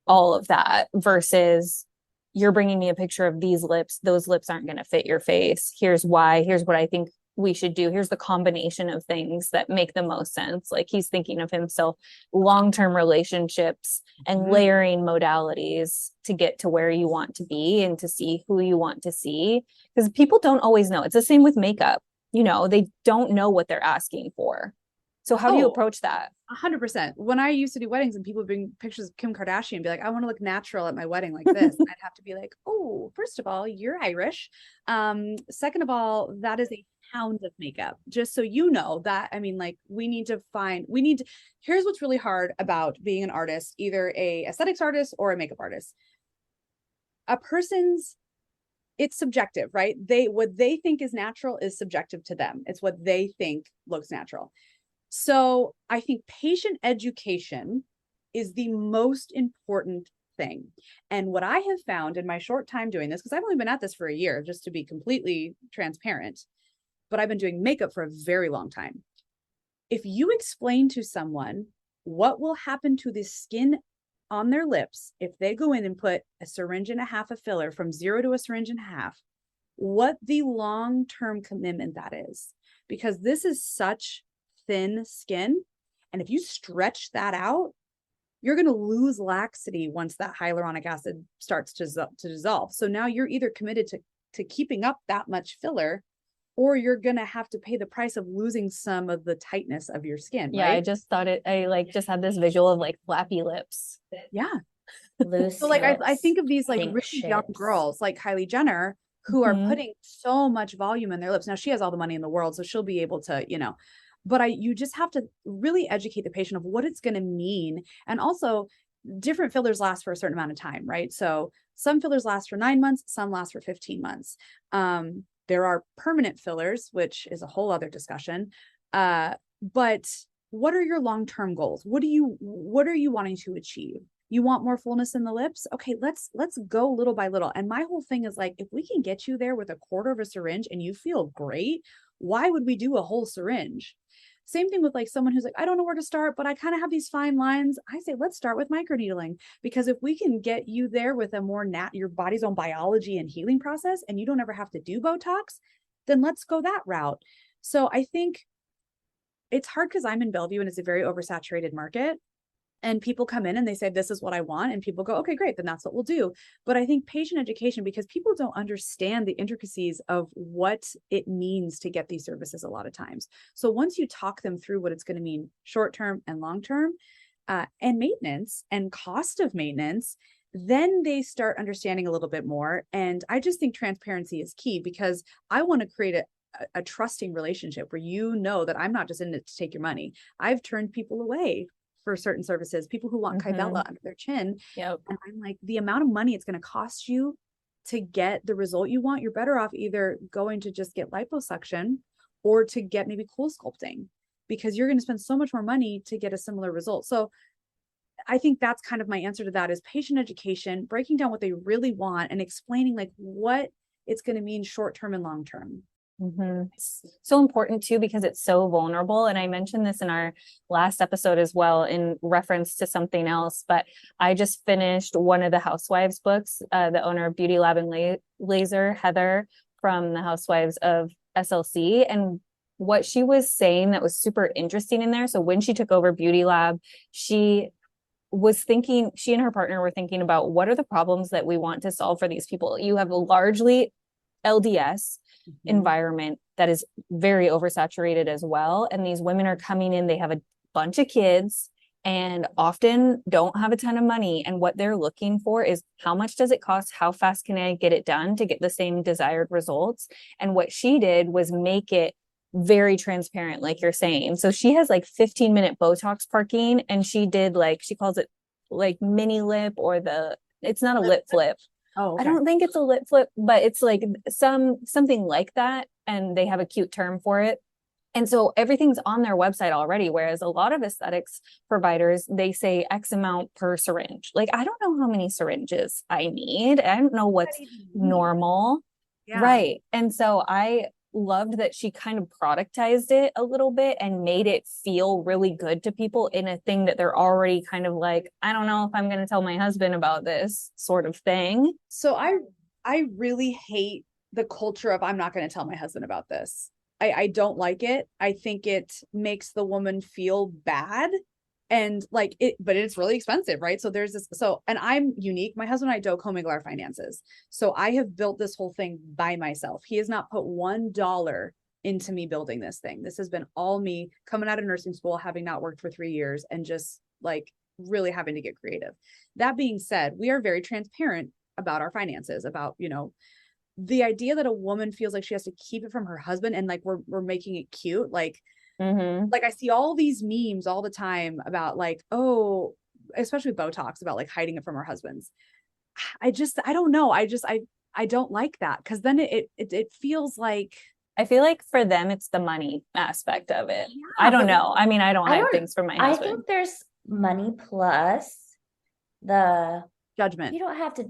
all of that versus you're bringing me a picture of these lips. Those lips aren't going to fit your face. Here's why. Here's what I think we should do. Here's the combination of things that make the most sense. Like he's thinking of himself, long-term relationships and layering modalities to get to where you want to be and to see who you want to see. Because people don't always know. It's the same with makeup. They don't know what they're asking for. So how do you approach that? 100%. When I used to do weddings and people would bring pictures of Kim Kardashian and be like, I want to look natural at my wedding like this. And I'd have to be like, oh, first of all, you're Irish. Second of all, that is a pound of makeup. Just so you know that, I mean, like here's what's really hard about being an artist, either a aesthetics artist or a makeup artist. It's subjective, right? What they think is natural is subjective to them. It's what they think looks natural. So I think patient education is the most important thing. And what I have found in my short time doing this, because I've only been at this for a year, just to be completely transparent, but I've been doing makeup for a very long time. If you explain to someone what will happen to the skin on their lips if they go in and put a syringe and a half of filler from 0 to a syringe and a half, what the long-term commitment that is, because this is such thin skin. And if you stretch that out, you're going to lose laxity once that hyaluronic acid starts to dissolve. So now you're either committed to keeping up that much filler, or you're going to have to pay the price of losing some of the tightness of your skin. Yeah. Right? I just thought I just had this visual of like flappy lips. Yeah. Loose So like, lips, I think of these like pink really young chips. girls like Kylie Jenner who are putting so much volume in their lips. Now she has all the money in the world, so she'll be able to, but you just have to really educate the patient of what it's going to mean. And also different fillers last for a certain amount of time, right? So some fillers last for 9 months, some last for 15 months. There are permanent fillers, which is a whole other discussion. But what are your long-term goals? What are you wanting to achieve? You want more fullness in the lips? Okay, let's go little by little. And my whole thing is like, if we can get you there with a quarter of a syringe and you feel great, why would we do a whole syringe? Same thing with like someone who's like, I don't know where to start, but I kind of have these fine lines. I say, let's start with microneedling, because if we can get you there with a more your body's own biology and healing process, and you don't ever have to do Botox, then let's go that route. So I think it's hard because I'm in Bellevue and it's a very oversaturated market. And people come in and they say, this is what I want. And people go, okay, great, then that's what we'll do. But I think patient education, because people don't understand the intricacies of what it means to get these services a lot of times. So once you talk them through what it's going to mean short-term and long-term, and maintenance and cost of maintenance, then they start understanding a little bit more. And I just think transparency is key, because I want to create a trusting relationship where you know that I'm not just in it to take your money. I've turned people away for certain services, people who want Kybella under their chin. Yep. And I'm like, the amount of money it's going to cost you to get the result you want, you're better off either going to just get liposuction or to get maybe cool sculpting, because you're going to spend so much more money to get a similar result. So I think that's kind of my answer to that, is patient education, breaking down what they really want and explaining like what it's going to mean short-term and long-term. It's so important too, because it's so vulnerable. And I mentioned this in our last episode as well, in reference to something else, but I just finished one of the Housewives books, the owner of Beauty Lab and Laser, Heather, from the Housewives of SLC. And what she was saying that was super interesting in there. So when she took over Beauty Lab, she and her partner were thinking about, what are the problems that we want to solve for these people? You have a largely LDS environment that is very oversaturated as well. And these women are coming in, they have a bunch of kids and often don't have a ton of money. And what they're looking for is, how much does it cost? How fast can I get it done to get the same desired results? And what she did was make it very transparent, like you're saying. So she has like 15-minute Botox parking, and she did like, she calls it like mini lip, or it's not a lip flip. Oh, okay. I don't think it's a lip flip, but it's like something like that. And they have a cute term for it. And so everything's on their website already. Whereas a lot of aesthetics providers, they say X amount per syringe. Like, I don't know how many syringes I need. I don't know what's normal. Yeah. Right. And so I loved that she kind of productized it a little bit and made it feel really good to people in a thing that they're already kind of like, I don't know if I'm going to tell my husband about this sort of thing. So I really hate the culture of, I'm not going to tell my husband about this. I don't like it. I think it makes the woman feel bad, and like it, but it's really expensive, right? So there's this, and I'm unique. My husband and I don't commingle our finances. So I have built this whole thing by myself. He has not put $1 into me building this thing. This has been all me coming out of nursing school, having not worked for 3 years, and just like really having to get creative. That being said, we are very transparent about our finances, about, the idea that a woman feels like she has to keep it from her husband, and like we're making it cute. Like I see all these memes all the time about like, oh, especially with Botox, about like hiding it from our husbands. I don't know. I don't like that, because then it feels like, I feel like for them, it's the money aspect of it. Yeah, I don't know. I mean, I don't hide things from my I husband. think there's money plus the judgment. You don't have to,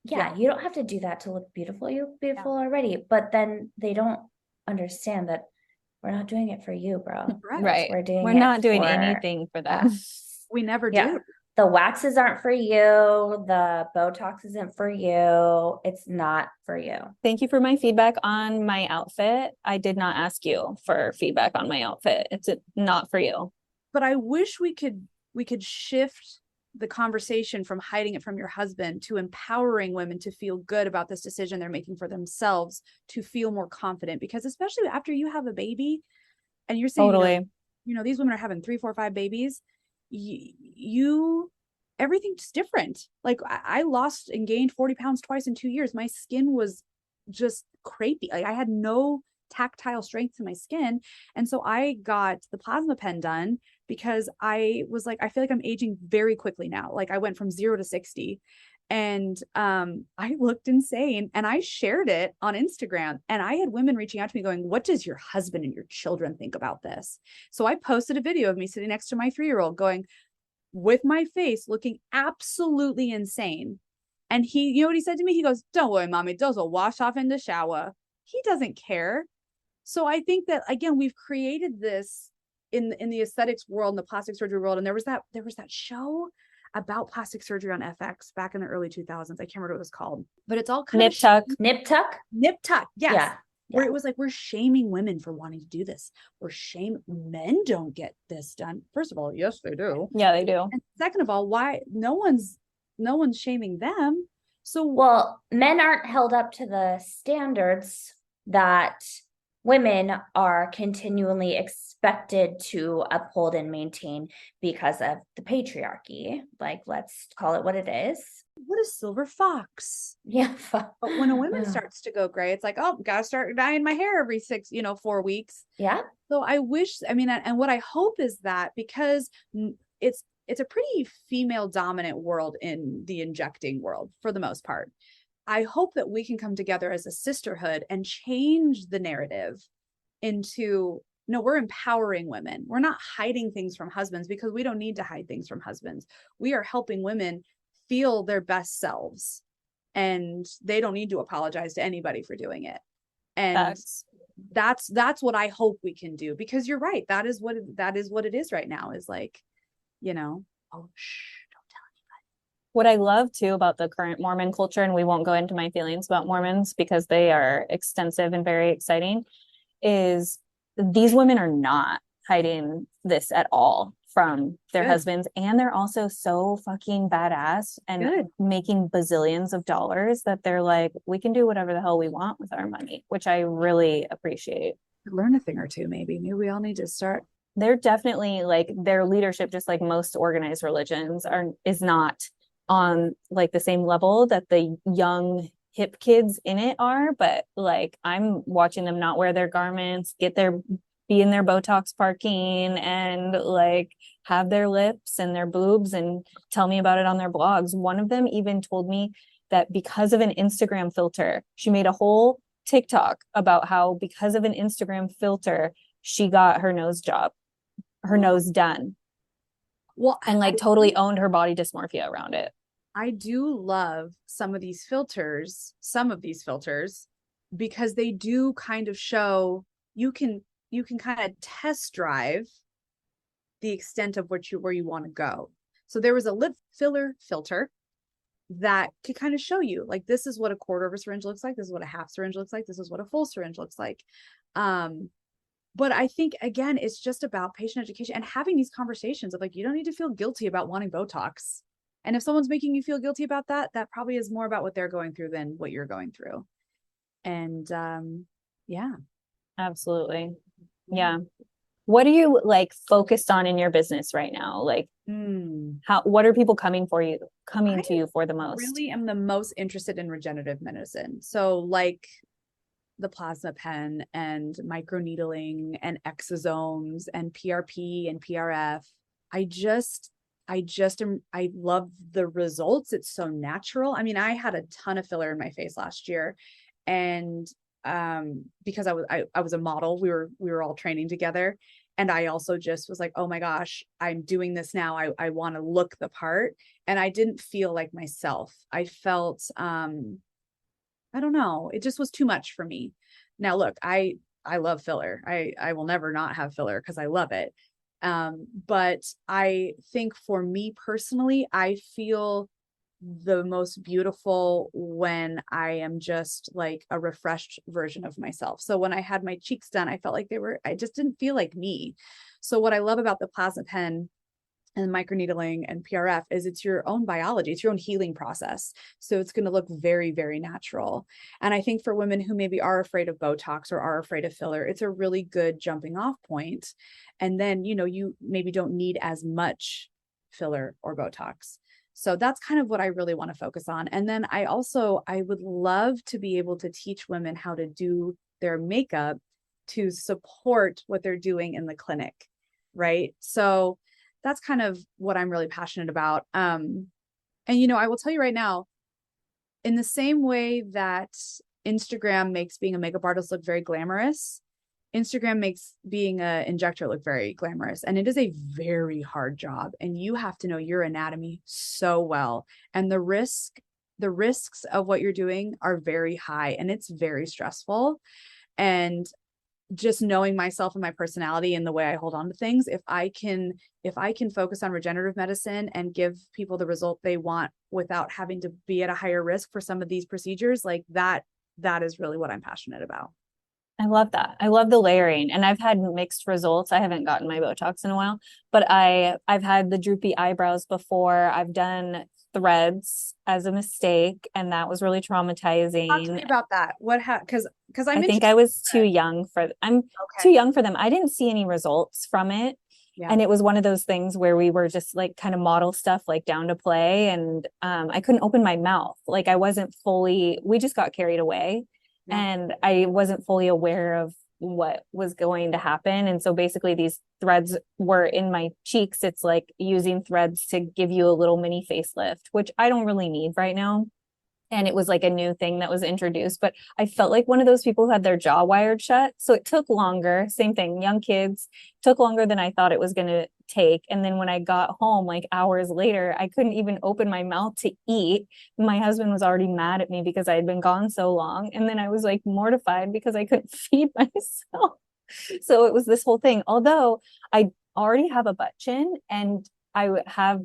you don't have to do that to look beautiful. You look beautiful already. But then they don't understand that we're not doing it for you, bro. Right. We're not doing anything for them. We never do. The waxes aren't for you. The Botox isn't for you. It's not for you. Thank you for my feedback on my outfit. I did not ask you for feedback on my outfit. It's not for you. But I wish we could shift the conversation from hiding it from your husband to empowering women to feel good about this decision they're making for themselves, to feel more confident. Because especially after you have a baby and you're saying, totally, these women are having 3, 4, 5 babies, everything's different. Like I lost and gained 40 pounds twice in 2 years. My skin was just crepey. Like I had no tactile strength to my skin. And so I got the plasma pen done, because I was like, I feel like I'm aging very quickly now. Like I went from 0 to 60, and I looked insane, and I shared it on Instagram, and I had women reaching out to me going, what does your husband and your children think about this? So I posted a video of me sitting next to my 3-year-old going, with my face looking absolutely insane. And he, you know what he said to me? He goes, don't worry, mommy, those will wash off in the shower. He doesn't care. So I think that, again, we've created this in the aesthetics world, in the plastic surgery world. And there was that show about plastic surgery on FX back in the early 2000s. I can't remember what it was called, but it's all kind Nip Tuck. Nip Tuck. Yes. Yeah. Where it was like, we're shaming women for wanting to do this. Men don't get this done. First of all, yes, they do. Yeah, they do. And second of all, why no one's shaming them. So well, men aren't held up to the standards that women are continually expected to uphold and maintain because of the patriarchy. Like, let's call it what it is. What a silver fox. Yeah. But when a woman starts to go gray, it's like, oh, gotta start dyeing my hair every 4 weeks. Yeah. So I wish, I mean, and what I hope is that because it's a pretty female dominant world in the injecting world for the most part. I hope that we can come together as a sisterhood and change the narrative into, no, we're empowering women. We're not hiding things from husbands because we don't need to hide things from husbands. We are helping women feel their best selves, and they don't need to apologize to anybody for doing it. And that's what I hope we can do, because you're right. That is what it is right now, is like, oh, shh, don't tell anybody. What I love too about the current Mormon culture, and we won't go into my feelings about Mormons because they are extensive and very exciting, is these women are not hiding this at all from their husbands. And they're also so fucking badass and making bazillions of dollars that they're like, we can do whatever the hell we want with our money, which I really appreciate. Learn a thing or two, maybe we all need to start. They're definitely like, their leadership, just like most organized religions, is not on like the same level that the young hip kids in it are, but like I'm watching them not wear their garments, be in their Botox parking, and like have their lips and their boobs and tell me about it on their blogs. One of them even told me that because of an Instagram filter, she made a whole TikTok about how because of an Instagram filter, she got her nose done. Well, and like totally owned her body dysmorphia around it. I do love some of these filters, because they do kind of show you can kind of test drive the extent of where you want to go. So there was a lip filler filter that could kind of show you, like, this is what a quarter of a syringe looks like. This is what a half syringe looks like. This is what a full syringe looks like. But I think, again, it's just about patient education and having these conversations of like, you don't need to feel guilty about wanting Botox. And if someone's making you feel guilty about that, that probably is more about what they're going through than what you're going through. And yeah. Absolutely. Yeah. What are you like focused on in your business right now? Like what are people coming to you for the most? I really am the most interested in regenerative medicine. So like the plasma pen and microneedling and exosomes and PRP and PRF. I love the results. It's so natural. I mean, I had a ton of filler in my face last year, and because I was a model, we were all training together, and I also just was like, oh my gosh, I'm doing this now. I want to look the part, and I didn't feel like myself. I felt I don't know, it just was too much for me. Now look, I love filler. I will never not have filler because I love it. But I think for me personally, I feel the most beautiful when I am just like a refreshed version of myself. So when I had my cheeks done, I felt like I just didn't feel like me. So what I love about the plasma pen and microneedling and PRF is it's your own biology, it's your own healing process. So it's going to look very, very natural. And I think for women who maybe are afraid of Botox or are afraid of filler, it's a really good jumping off point. And then, you maybe don't need as much filler or Botox. So that's kind of what I really want to focus on. And then I would love to be able to teach women how to do their makeup to support what they're doing in the clinic. Right. So that's kind of what I'm really passionate about. And, I will tell you right now, in the same way that Instagram makes being a makeup artist look very glamorous, Instagram makes being an injector look very glamorous. And it is a very hard job. And you have to know your anatomy so well. And the risks of what you're doing are very high, and it's very stressful. And just knowing myself and my personality and the way I hold on to things, if I can focus on regenerative medicine and give people the result they want without having to be at a higher risk for some of these procedures, like that is really what I'm passionate about. I love that. I love the layering, and I've had mixed results. I haven't gotten my Botox in a while, but I've had the droopy eyebrows before. I've done threads as a mistake, and that was really Talk to traumatizing. me about that. Because I think I was too young for I'm too Okay. young for them. I didn't see any results from it. Yeah. And it was one of those things where we were just like kind of model stuff like down to play. And I couldn't open my mouth. Like I wasn't fully, we just got carried away. Yeah. And I wasn't fully aware of what was going to happen. And so basically these threads were in my cheeks. It's like using threads to give you a little mini facelift, which I don't really need right now. And it was like a new thing that was introduced, but I felt like one of those people who had their jaw wired shut. So it took longer. Same thing, young kids, took longer than I thought it was going to take. And then when I got home, like hours later, I couldn't even open my mouth to eat. My husband was already mad at me because I had been gone so long. And then I was like mortified because I couldn't feed myself. So it was this whole thing. Although I already have a butt chin, and I have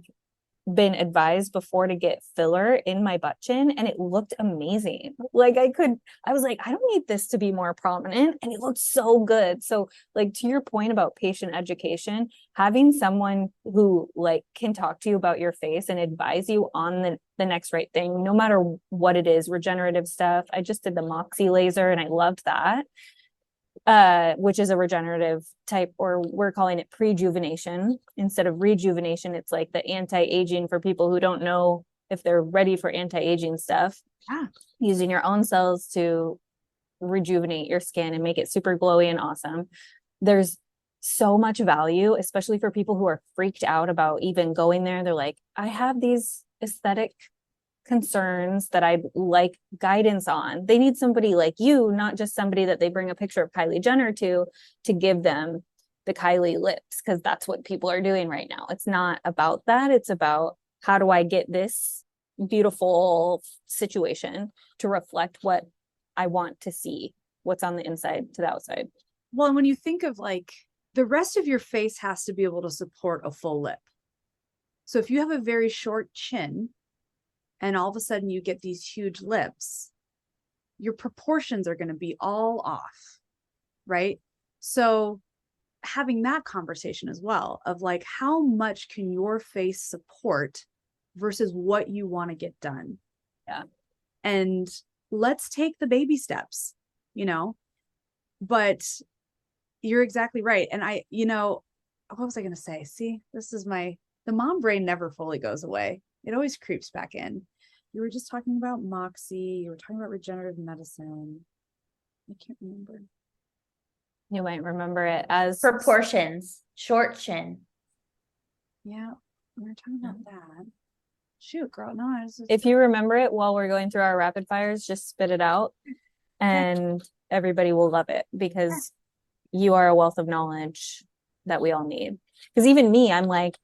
been advised before to get filler in my butt chin, and it looked amazing. Like I was like, I don't need this to be more prominent, and it looked so good. So like to your point about patient education, having someone who like can talk to you about your face and advise you on the next right thing, no matter what it is, regenerative stuff. I just did the Moxie laser and I loved that, which is a regenerative type, or we're calling it prejuvenation instead of rejuvenation. It's like the anti-aging for people who don't know if they're ready for anti-aging stuff. Yeah. Using your own cells to rejuvenate your skin and make it super glowy and awesome. There's so much value, especially for people who are freaked out about even going there. They're like, I have these aesthetic concerns that I'd like guidance on. They need somebody like you, not just somebody that they bring a picture of Kylie Jenner to give them the Kylie lips, because that's what people are doing right now. It's not about that. It's about how do I get this beautiful situation to reflect what I want to see, what's on the inside to the outside. Well, and when you think of like the rest of your face has to be able to support a full lip. So if you have a very short chin, and all of a sudden you get these huge lips, your proportions are going to be all off, right? So having that conversation as well of like, how much can your face support versus what you want to get done? Yeah. And let's take the baby steps, but you're exactly right. And what was I going to say? See, the mom brain never fully goes away. It always creeps back in. You were just talking about Moxie. You were talking about regenerative medicine. I can't remember. You might remember it as Proportions, short chin. Yeah, we were talking about that. Shoot, girl, no. If you remember it while we're going through our rapid fires, just spit it out, and everybody will love it, because you are a wealth of knowledge that we all need. Because even me, I'm like,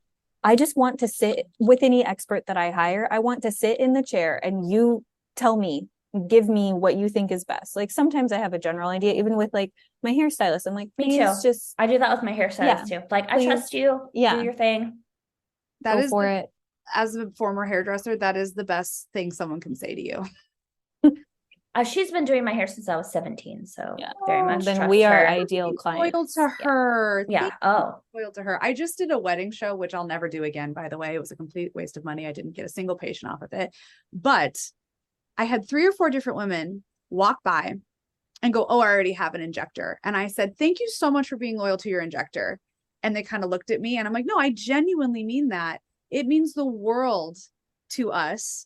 I just want to sit with any expert that I hire. I want to sit in the chair and you tell me, give me what you think is best. Like sometimes I have a general idea, even with like my hairstylist. I'm like, Me too. just I do that with my hairstylist too. Like, I trust you. Do your thing. That is for it. As a former hairdresser, that is the best thing someone can say to you. She's been doing my hair since I was 17, so very much. Then we are her. Ideal clients. Loyal to her. Yeah. Loyal to her. I just did a wedding show, which I'll never do again, by the way. It was a complete waste of money. I didn't get a single patient off of it. But I had 3 or 4 different women walk by and go, oh, I already have an injector. And I said, thank you so much for being loyal to your injector. And they kind of looked at me and I'm like, no, I genuinely mean that. It means the world to us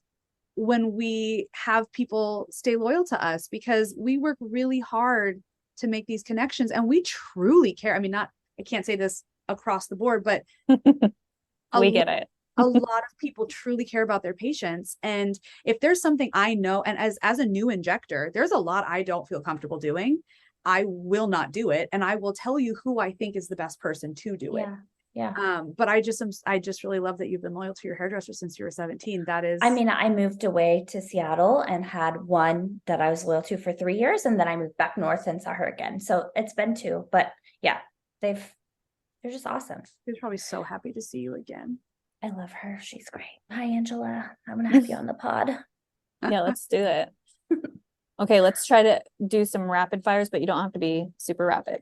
when we have people stay loyal to us, because we work really hard to make these connections and we truly care. I mean, I can't say this across the board, but we get it. A lot of people truly care about their patients. And if there's something I know, and as a new injector, there's a lot I don't feel comfortable doing, I will not do it. And I will tell you who I think is the best person to do it. Yeah. But I just really love that you've been loyal to your hairdresser since you were 17. That is, I mean, I moved away to Seattle and had one that I was loyal to for 3 years, and then I moved back north and saw her again. So it's been 2, but yeah, they're just awesome. She's probably so happy to see you again. I love her. She's great. Hi, Angela. I'm gonna have you on the pod. Yeah, let's do it. Okay, let's try to do some rapid fires, but you don't have to be super rapid.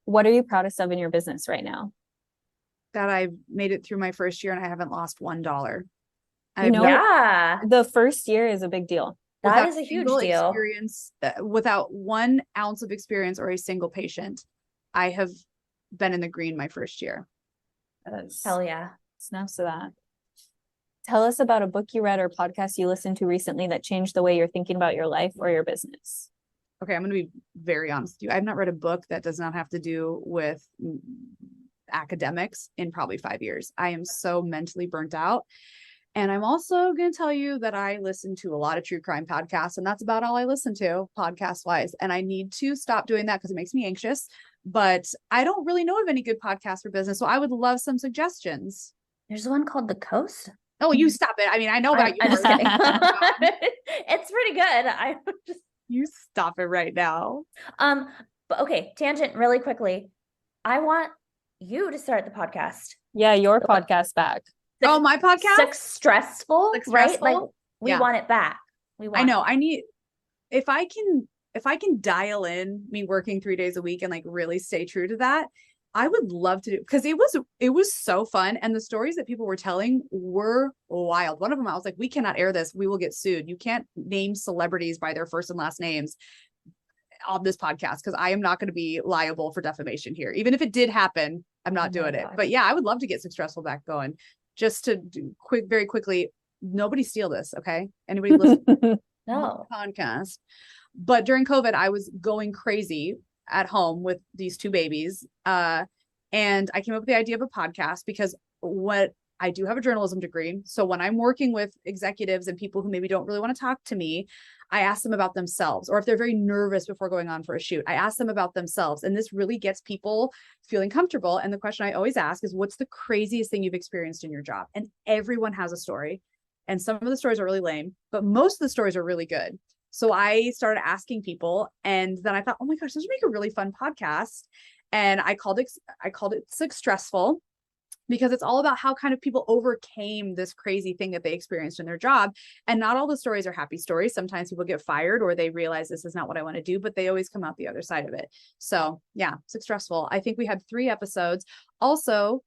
What are you proudest of in your business right now? That I've made it through my first year and I haven't lost $1. You know, Yeah, the first year is a big deal. that without is a huge single deal. experience, without 1 ounce of experience or a single patient, I have been in the green my first year. Hell yeah. Snaps to that. Tell us about a book you read or podcast you listened to recently that changed the way you're thinking about your life or your business. Okay, I'm going to be very honest with you. I've not read a book that does not have to do with academics in probably 5 years. I am so mentally burnt out. And I'm also going to tell you that I listen to a lot of true crime podcasts, and that's about all I listen to podcast wise. And I need to stop doing that because it makes me anxious. But I don't really know of any good podcasts for business. So I would love some suggestions. There's one called The Coast. Oh, you stop it. I mean, I know about you. I'm just kidding. It's pretty good. I just You stop it right now. but okay, tangent really quickly. I want you to start the podcast. Yeah, your podcast back. Oh, my podcast? Stressful, right? Like Successful? we Yeah. want it back. We want I know. I need, if I can dial in me working 3 days a week and like really stay true to that, I would love to do, because it was so fun. And the stories that people were telling were wild. One of them, I was like, we cannot air this. We will get sued. You can't name celebrities by their first and last names on this podcast, because I am not going to be liable for defamation here. Even if it did happen, I'm not doing it. But yeah, I would love to get Successful back going. Just to do very quickly, nobody steal this, okay? Anybody listen to the no. podcast? But during COVID, I was going crazy at home with these 2 babies. And I came up with the idea of a podcast because I do have a journalism degree. So when I'm working with executives and people who maybe don't really want to talk to me, I ask them about themselves, or if they're very nervous before going on for a shoot, I ask them about themselves. And this really gets people feeling comfortable. And the question I always ask is, what's the craziest thing you've experienced in your job? And everyone has a story. And some of the stories are really lame, but most of the stories are really good. So I started asking people, and then I thought, oh my gosh, this would make a really fun podcast. And I called it Successful, because it's all about how kind of people overcame this crazy thing that they experienced in their job. And not all the stories are happy stories. Sometimes people get fired or they realize this is not what I want to do, but they always come out the other side of it. So yeah, Successful. I think we had 3 episodes. Also,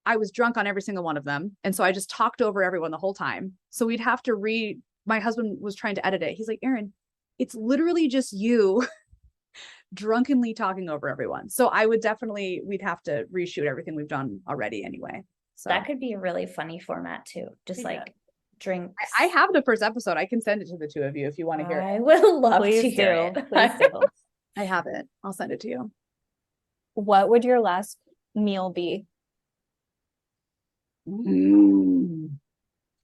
I was drunk on every single one of them. And so I just talked over everyone the whole time. So we'd have to my husband was trying to edit it. He's like, Erin, it's literally just you drunkenly talking over everyone. So we'd have to reshoot everything we've done already anyway. So That could be a really funny format too. Just like drinks. I have the first episode. I can send it to the 2 of you if you want to hear it. I would love Please to hear do. it. Please do. I have it. I'll send it to you. What would your last meal be? I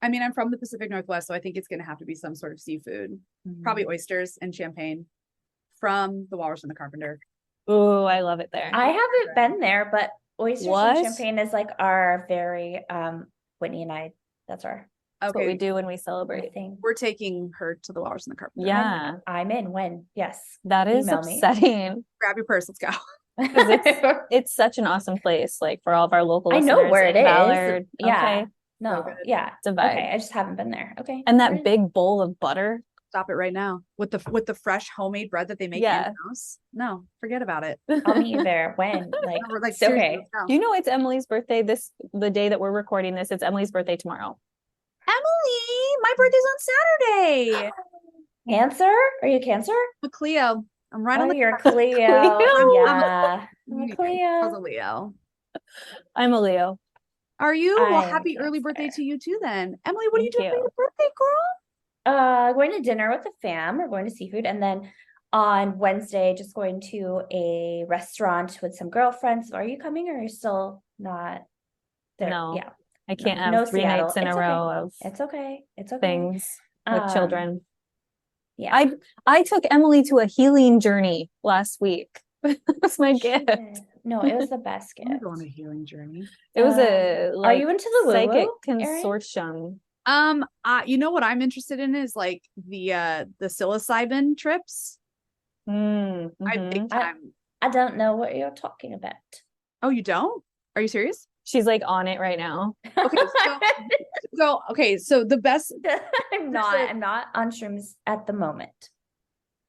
mean, I'm from the Pacific Northwest, so I think it's going to have to be some sort of seafood, probably oysters and champagne from the Walrus and the Carpenter. Oh, I love it there. I haven't been there, but oysters What? and champagne is like our very Whitney and I. That's our That's what we do when we celebrate. thing. We're taking her to the Walrus and the Carpenter. Yeah, I'm in. When? Yes. that is Email me. upsetting. Grab your purse. Let's go. It's such an awesome place, like for all of our local I know listeners where it in is. Ballard. Yeah. Okay. No. So good. Yeah. It's a vibe. Okay. I just haven't been there. Okay. And that big bowl of butter. Stop it right now with the fresh homemade bread that they make Yeah. in house. No, forget about it. I'll meet you there. When? Like, No, we're like, it's seriously, okay. let's go. You know, it's Emily's birthday the day that we're recording this. It's Emily's birthday tomorrow. Emily, my birthday's on Saturday. Cancer? Are you Cancer? I'm a Cleo. I'm right on Oh, the you're cusp. Cleo. Cleo. Yeah. I'm a I Cleo. was a Leo. I'm a Leo. Are you? Well, I'm happy early birthday Cancer. to you too then. Emily, what are you Thank doing for you. your birthday, girl? Going to dinner with the fam. We're going to seafood, and then on Wednesday, just going to a restaurant with some girlfriends. Are you coming, or are you still not there? No. Yeah, I can't No, have no 3 Seattle. nights in It's a okay. row of it's okay. It's okay. things with children. Yeah. I took Emily to a healing journey last week. That's my gift. No, it was the best I'm gift. going on a healing journey. It was Are like you into the psychic woo-woo, Erin? consortium. You know what I'm interested in is like the psilocybin trips. I'm big Mhm. time. I don't know what you're talking about. Oh, you don't? Are you serious? She's like on it right now. Okay, so the best, I'm not on shrooms at the moment.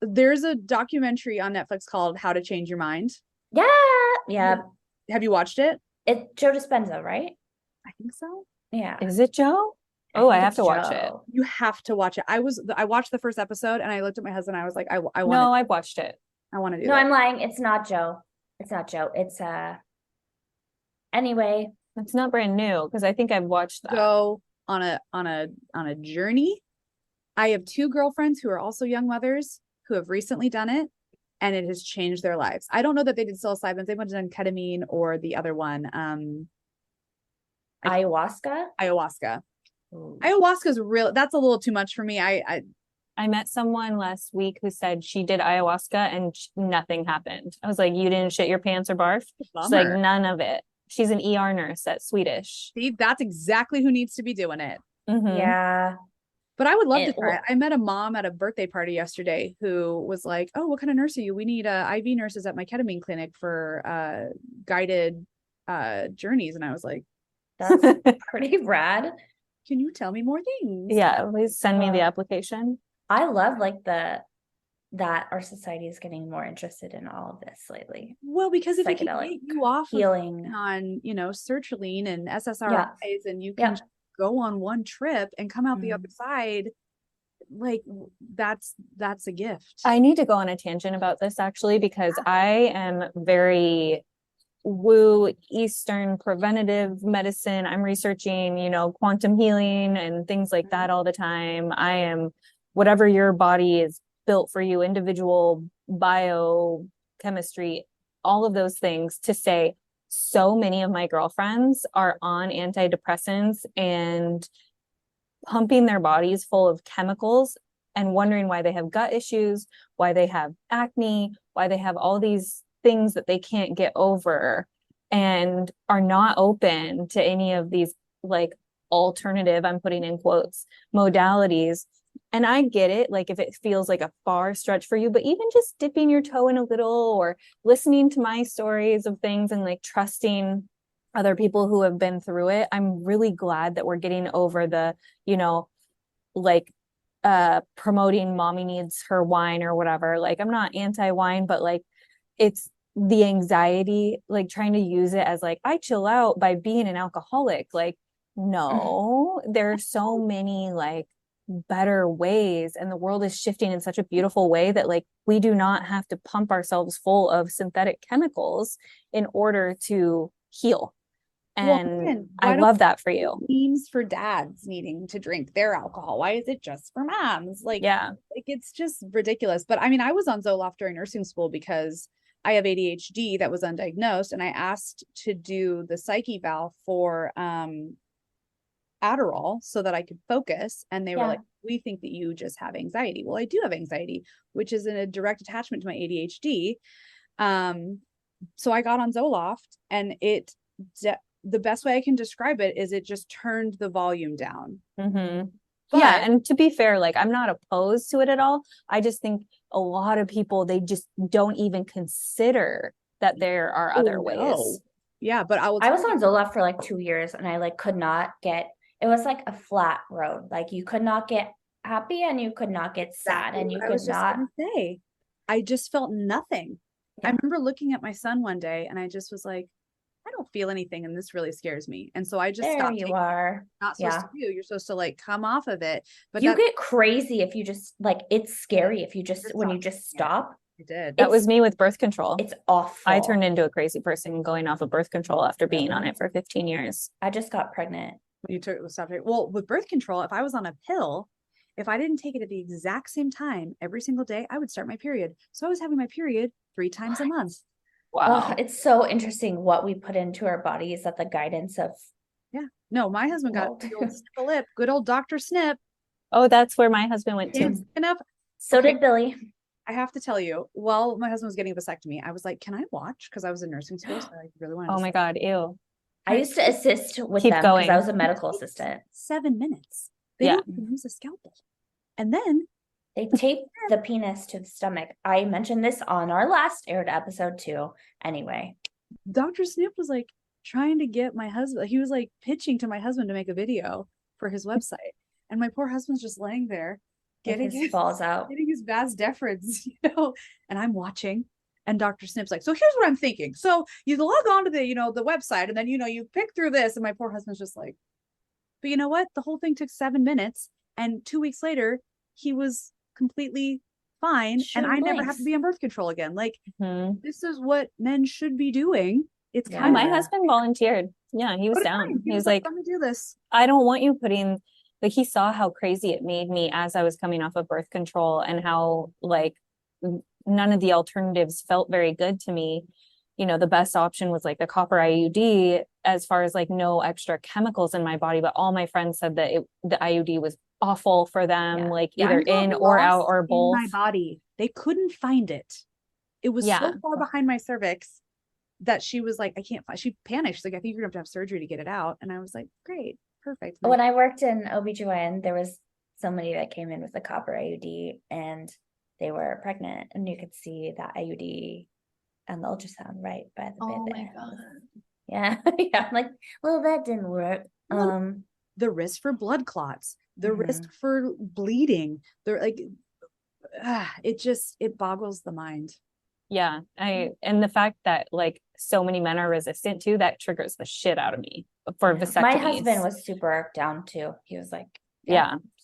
there's a documentary on Netflix called How to Change Your Mind. Yeah. Have you watched it? It's Joe Dispenza, right? I think so. Yeah. Is it Joe? Oh, I think have it's to watch it. Joe. You have to watch it. I watched the first episode and I looked at my husband. I was like, I want No, I've watched it. I want to do No, that. I'm lying. It's not Joe. It's not Joe. It's anyway. It's not brand new because I think I've watched that. Go on a journey. I have two girlfriends who are also young mothers who have recently done it, and it has changed their lives. I don't know that they did psilocybin. They might have done ketamine or the other one, Ayahuasca. ayahuasca. Ooh. Ayahuasca is real. That's a little too much for me. I met someone last week who said she did ayahuasca and nothing happened. I was like, you didn't shit your pants or barf? She's like, Bummer. none of it. She's an ER nurse at Swedish. See, that's exactly who needs to be doing it. Mhm. Yeah. But I would love to It- try it. I met a mom at a birthday party yesterday who was like, "Oh, what kind of nurse are you? We need IV nurses at my ketamine clinic for guided journeys." And I was like, That's pretty rad. "Can you tell me more things?" Yeah, please send me the Uh, application. I love like that our society is getting more interested in all of this lately. Well, because if it can Psychedelic get you off of healing. on, sertraline and SSRIs, and you Yeah. can just go on one trip and come out the Mhm. other side, like that's a gift. I need to go on a tangent about this actually because I am very woo Eastern preventative medicine. I'm researching, quantum healing and things like that all the time. I am whatever your body is built for you, individual biochemistry, all of those things to say so many of my girlfriends are on antidepressants and pumping their bodies full of chemicals and wondering why they have gut issues, why they have acne, why they have all these things that they can't get over and are not open to any of these like alternative, I'm putting in quotes, modalities. And I get it, like if it feels like a far stretch for you, but even just dipping your toe in a little or listening to my stories of things and like trusting other people who have been through it, I'm really glad that we're getting over the, like promoting mommy needs her wine or whatever. Like I'm not anti-wine, but like it's the anxiety, like trying to use it as like I chill out by being an alcoholic. Like, no, there are so many like better ways, and the world is shifting in such a beautiful way that like we do not have to pump ourselves full of synthetic chemicals in order to heal. And I love that for you. Memes for dads needing to drink their alcohol. Why is it just for moms? Like it's just ridiculous. But I mean, I was on Zoloft during nursing school because I have ADHD that was undiagnosed, and I asked to do the psych eval for Adderall so that I could focus. And they were like, "We think that you just have anxiety." Well, I do have anxiety, which is in a direct attachment to my ADHD. So I got on Zoloft, and the best way I can describe it is it just turned the volume down. Mm-hmm. Yeah, and to be fair, like I'm not opposed to it at all. I just think a lot of people, they just don't even consider that there are other ways. Yeah, but I was on Zoloft for like 2 years and I like could not get, it was like a flat road. Like you could not get happy and you could not get sad and you could not say. I just felt nothing. I remember looking at my son one day and I just was like, I don't feel anything and this really scares me. And so I just stopped. You are not supposed to do. You're supposed to like come off of it. But you get crazy if you just like, it's scary if you just when you just stop. I did. That was me with birth control. It's awful. I turned into a crazy person going off of birth control after being on it for 15 years. I just got pregnant. You took the stuff. Well, with birth control, if I was on a pill, if I didn't take it at the exact same time every single day, I would start my period. So I was having my period 3 times a month. Wow. It's so interesting what we put into our bodies at the guidance of. Yeah. No, my husband got the old snip a lip, good old Dr. Snip. Oh, that's where my husband went to. So did Billy. I have to tell you, while my husband was getting a vasectomy, I was like, can I watch? Because I was in nursing school, so I really wanted to. Oh my God, ew. I used to assist with them because I was a medical assistant. 7 minutes. They don't even use a scalpel. And then they tape the penis to the stomach. I mentioned this on our last aired episode too. Anyway, Dr. Snip was like trying to get my husband. He was like pitching to my husband to make a video for his website. And my poor husband's just laying there getting his balls out, getting his vas deferens, and I'm watching. And Dr. Snip's like, so here's what I'm thinking. So you log on to the, the website and then, you pick through this. And my poor husband's just like, But you know what? The whole thing took 7 minutes, and 2 weeks later, he was completely fine, and I never have to be on birth control again. Like, this is what men should be doing. It's Yeah, kind my of husband volunteered. Yeah, he was down. He was like, let me do this. I don't want you putting, like, he saw how crazy it made me as I was coming off of birth control, and how like none of the alternatives felt very good to me. You know, the best option was like the copper IUD, as far as like no extra chemicals in my body, but all my friends said that the IUD was awful for them, like either in or out or both. In my body, they couldn't find it. It was so far behind my cervix that she was like, I can't find. She panicked. She's like, I think you're gonna have to have surgery to get it out. And I was like, great, perfect. When I worked in OBGYN, there was somebody that came in with a copper IUD, and they were pregnant, and you could see that IUD on the ultrasound right by the bed. Oh my God. Yeah. Yeah. I'm like, well, that didn't work. The risk for blood clots, the risk for bleeding, they're like, it boggles the mind. Yeah. And the fact that like so many men are resistant to that triggers the shit out of me for vasectomies. My husband was super down too. He was like,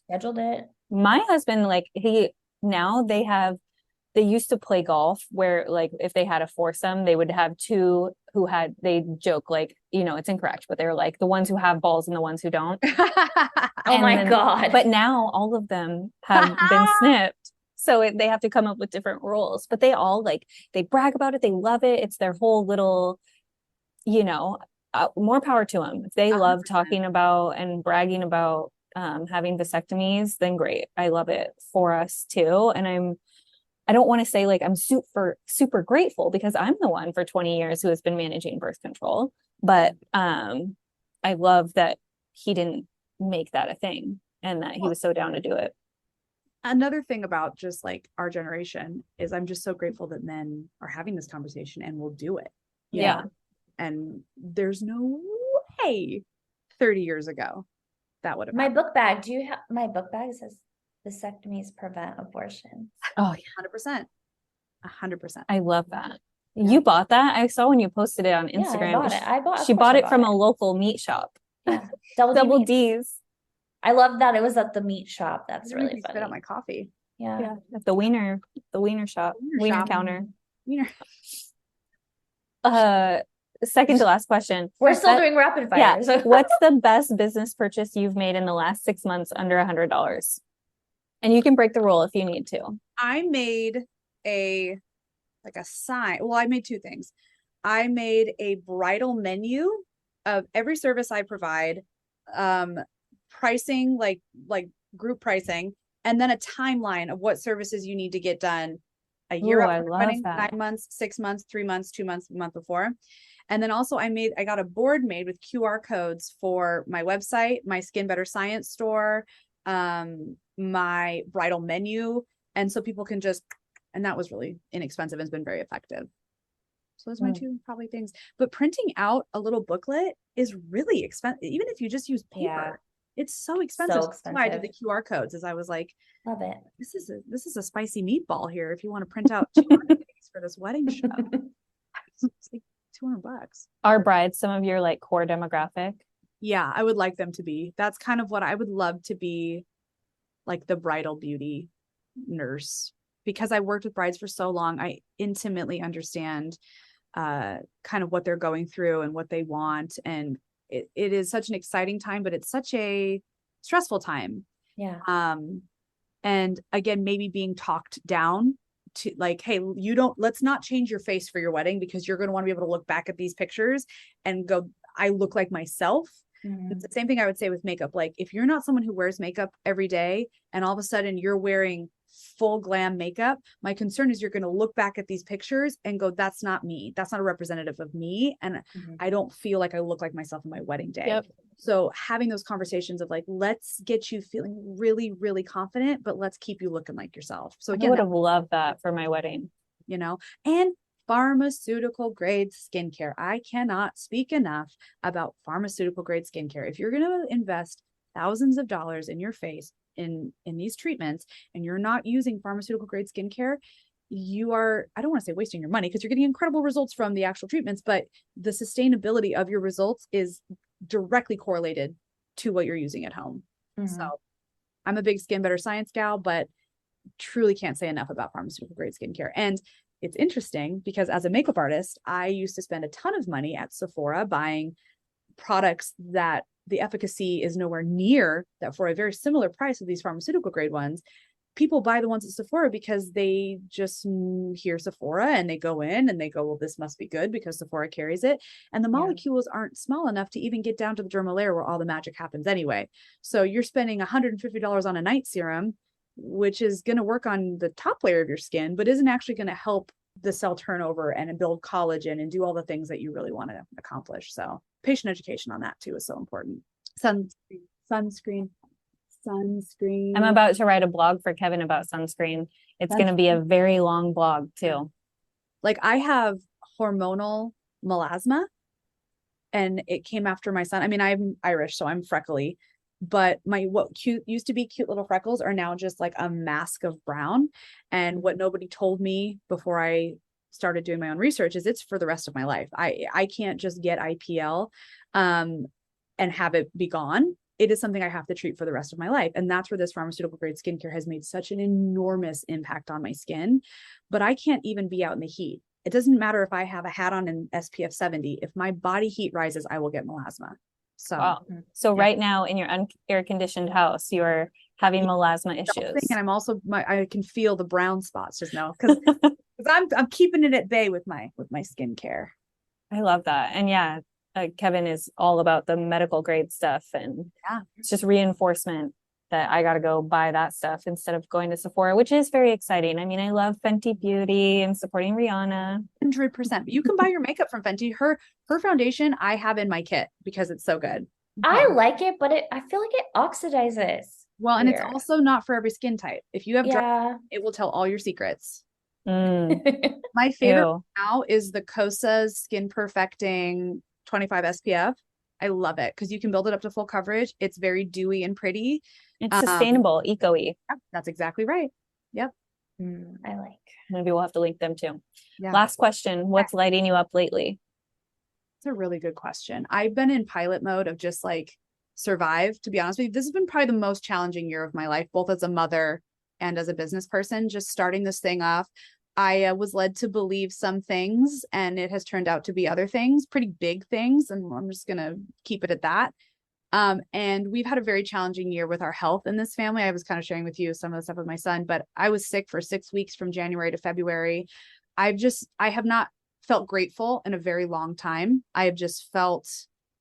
scheduled it. My husband, like they used to play golf where like if they had a foursome, they would have two they joke like, you know, it's incorrect, but they're like the ones who have balls and the ones who don't. Oh my God. But now all of them have been snipped. So they have to come up with different rules, but they all like, they brag about it. They love it. It's their whole little, you know, more power to them. If they 100%. Love talking about and bragging about having vasectomies, then great. I love it for us too. And I don't want to say like I'm super grateful, because I'm the one for 20 years who has been managing birth control, but I love that he didn't make that a thing and that he was so down to do it. Another thing about just like our generation is I'm just so grateful that men are having this conversation and will do it. Yeah. And there's no way 30 years ago that would have happened. My book bag. Do you have my book bag? Says vasectomies prevent abortion. Oh, 100%. 100%. I love that. Yeah. You bought that? I saw when you posted it on Instagram. Yeah, I bought it. She bought it from a local meat shop. Yeah. Double D's. I love that it was at the meat shop. That's really funny. Spit out my coffee. Yeah. At the wiener shop. Wiener counter. Wiener. Second to last question. We're still doing rapid fire. Yeah. So. What's the best business purchase you've made in the last 6 months under $100? And you can break the rule if you need to. I made a sign. Well, I made two things. I made a bridal menu of every service I provide, pricing, like group pricing, and then a timeline of what services you need to get done a year up, 9 months, 6 months, 3 months, 2 months, a month before. And then also I got a board made with QR codes for my website, my Skin Better Science store, my bridal menu. And so people can and that was really inexpensive and has been very effective. So those are my two probably things. But printing out a little booklet is really expensive. Even if you just use paper, it's so expensive. That's why I did the QR codes, as I was like, love it. This is a spicy meatball here. If you want to print out 200 things for this wedding show, it's like $200. Are brides some of your like core demographic? Yeah, I would like them to be. That's kind of what I would love to be, like the bridal beauty nurse, because I worked with brides for so long. I intimately understand kind of what they're going through and what they want. And it is such an exciting time, but it's such a stressful time. Yeah. And again, maybe being talked down to like, hey, let's not change your face for your wedding, because you're going to want to be able to look back at these pictures and go, I look like myself. Mm-hmm. It's the same thing I would say with makeup. Like if you're not someone who wears makeup every day and all of a sudden you're wearing full glam makeup, my concern is you're going to look back at these pictures and go, that's not me. That's not a representative of me. And I don't feel like I look like myself on my wedding day. Yep. So having those conversations of like, let's get you feeling really, really confident, but let's keep you looking like yourself. So again, I would have loved that for my wedding, and pharmaceutical grade skincare. I cannot speak enough about pharmaceutical grade skincare. If you're going to invest thousands of dollars in your face in these treatments and you're not using pharmaceutical grade skincare, you are, I don't want to say wasting your money, because you're getting incredible results from the actual treatments, but the sustainability of your results is directly correlated to what you're using at home. Mhm. So I'm a big Skin Better Science gal, but truly can't say enough about pharmaceutical grade skincare. And it's interesting because as a makeup artist, I used to spend a ton of money at Sephora buying products that the efficacy is nowhere near that for a very similar price of these pharmaceutical grade ones. People buy the ones at Sephora because they just hear Sephora and they go in and they go, well, this must be good because Sephora carries it. And the molecules aren't small enough to even get down to the dermal layer where all the magic happens anyway. So you're spending $150 on a night serum, which is going to work on the top layer of your skin, but isn't actually going to help the cell turnover and build collagen and do all the things that you really want to accomplish. So patient education on that too is so important. Sunscreen. I'm about to write a blog for Kevin about sunscreen. It's going to be a very long blog too. Like I have hormonal melasma and it came after my son. I mean, I'm Irish, so I'm freckly, but what used to be cute little freckles are now just like a mask of brown. And what nobody told me before I started doing my own research is it's for the rest of my life. I can't just get IPL and have it be gone. It is something I have to treat for the rest of my life. And that's where this pharmaceutical grade skincare has made such an enormous impact on my skin. But I can't even be out in the heat. It doesn't matter if I have a hat on in SPF 70. If my body heat rises, I will get melasma. So, wow. So right now in your air conditioned house, you're having melasma issues. And I'm also, I can feel the brown spots just now because I'm keeping it at bay with my skincare. I love that. And yeah, Kevin is all about the medical grade stuff, and it's just reinforcement that I got to go buy that stuff instead of going to Sephora, which is very exciting. I mean, I love Fenty Beauty and supporting Rihanna. 100%. You can buy your makeup from Fenty. Her foundation I have in my kit because it's so good. I like it, but I feel like it oxidizes. Well, and it's also not for every skin type. If you have dry, it will tell all your secrets. My favorite now is the Kosas Skin Perfecting 25 SPF. I love it because you can build it up to full coverage. It's very dewy and pretty. It's sustainable, eco-y. That's exactly right. Yep. I like. Maybe we'll have to link them too. Yeah. Last question. What's lighting you up lately? It's a really good question. I've been in pilot mode of just like survive, to be honest with you. This has been probably the most challenging year of my life, both as a mother and as a business person, just starting this thing off. I was led to believe some things and it has turned out to be other things, pretty big things. And I'm just going to keep it at that. And we've had a very challenging year with our health in this family. I was kind of sharing with you some of the stuff with my son, but I was sick for 6 weeks from January to February. I have not felt grateful in a very long time. I have just felt